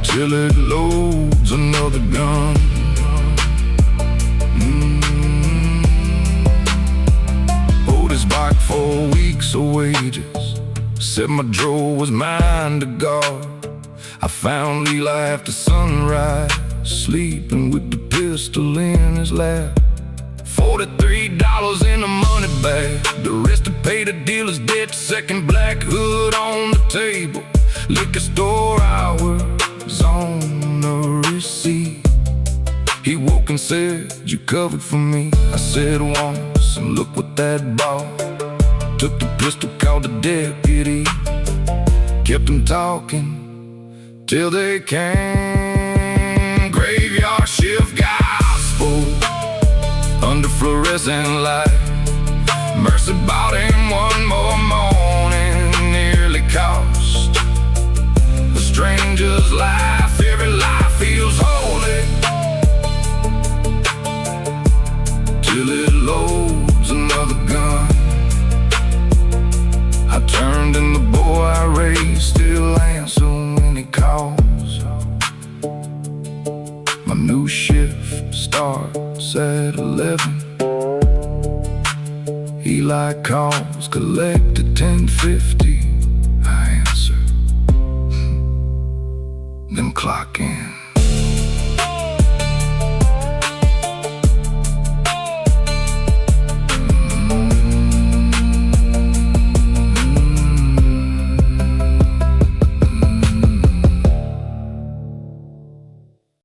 till it loads another gun. Owed his bike 4 weeks of wages. Said my drawer was mine to guard. I found Eli after sunrise, sleeping with the pistol in his lap. $43 in a money bag. The rest to pay the dealer's debt. Second black hood on the table. Liquor store hours on the receipt. He woke and said, "You covered for me." I said once, and look what that bought. Took the pistol, called the deputy. Kept him talking till they came. Graveyard shift gospel under fluorescent light. Mercy bought him one more morning, nearly cost a stranger's life. Every life feels holy till it loads another gun. I turned and the boy I raised still answer when he calls. My new shift starts at 11. Eli calls, collect at 10:50. I answer, then clock in.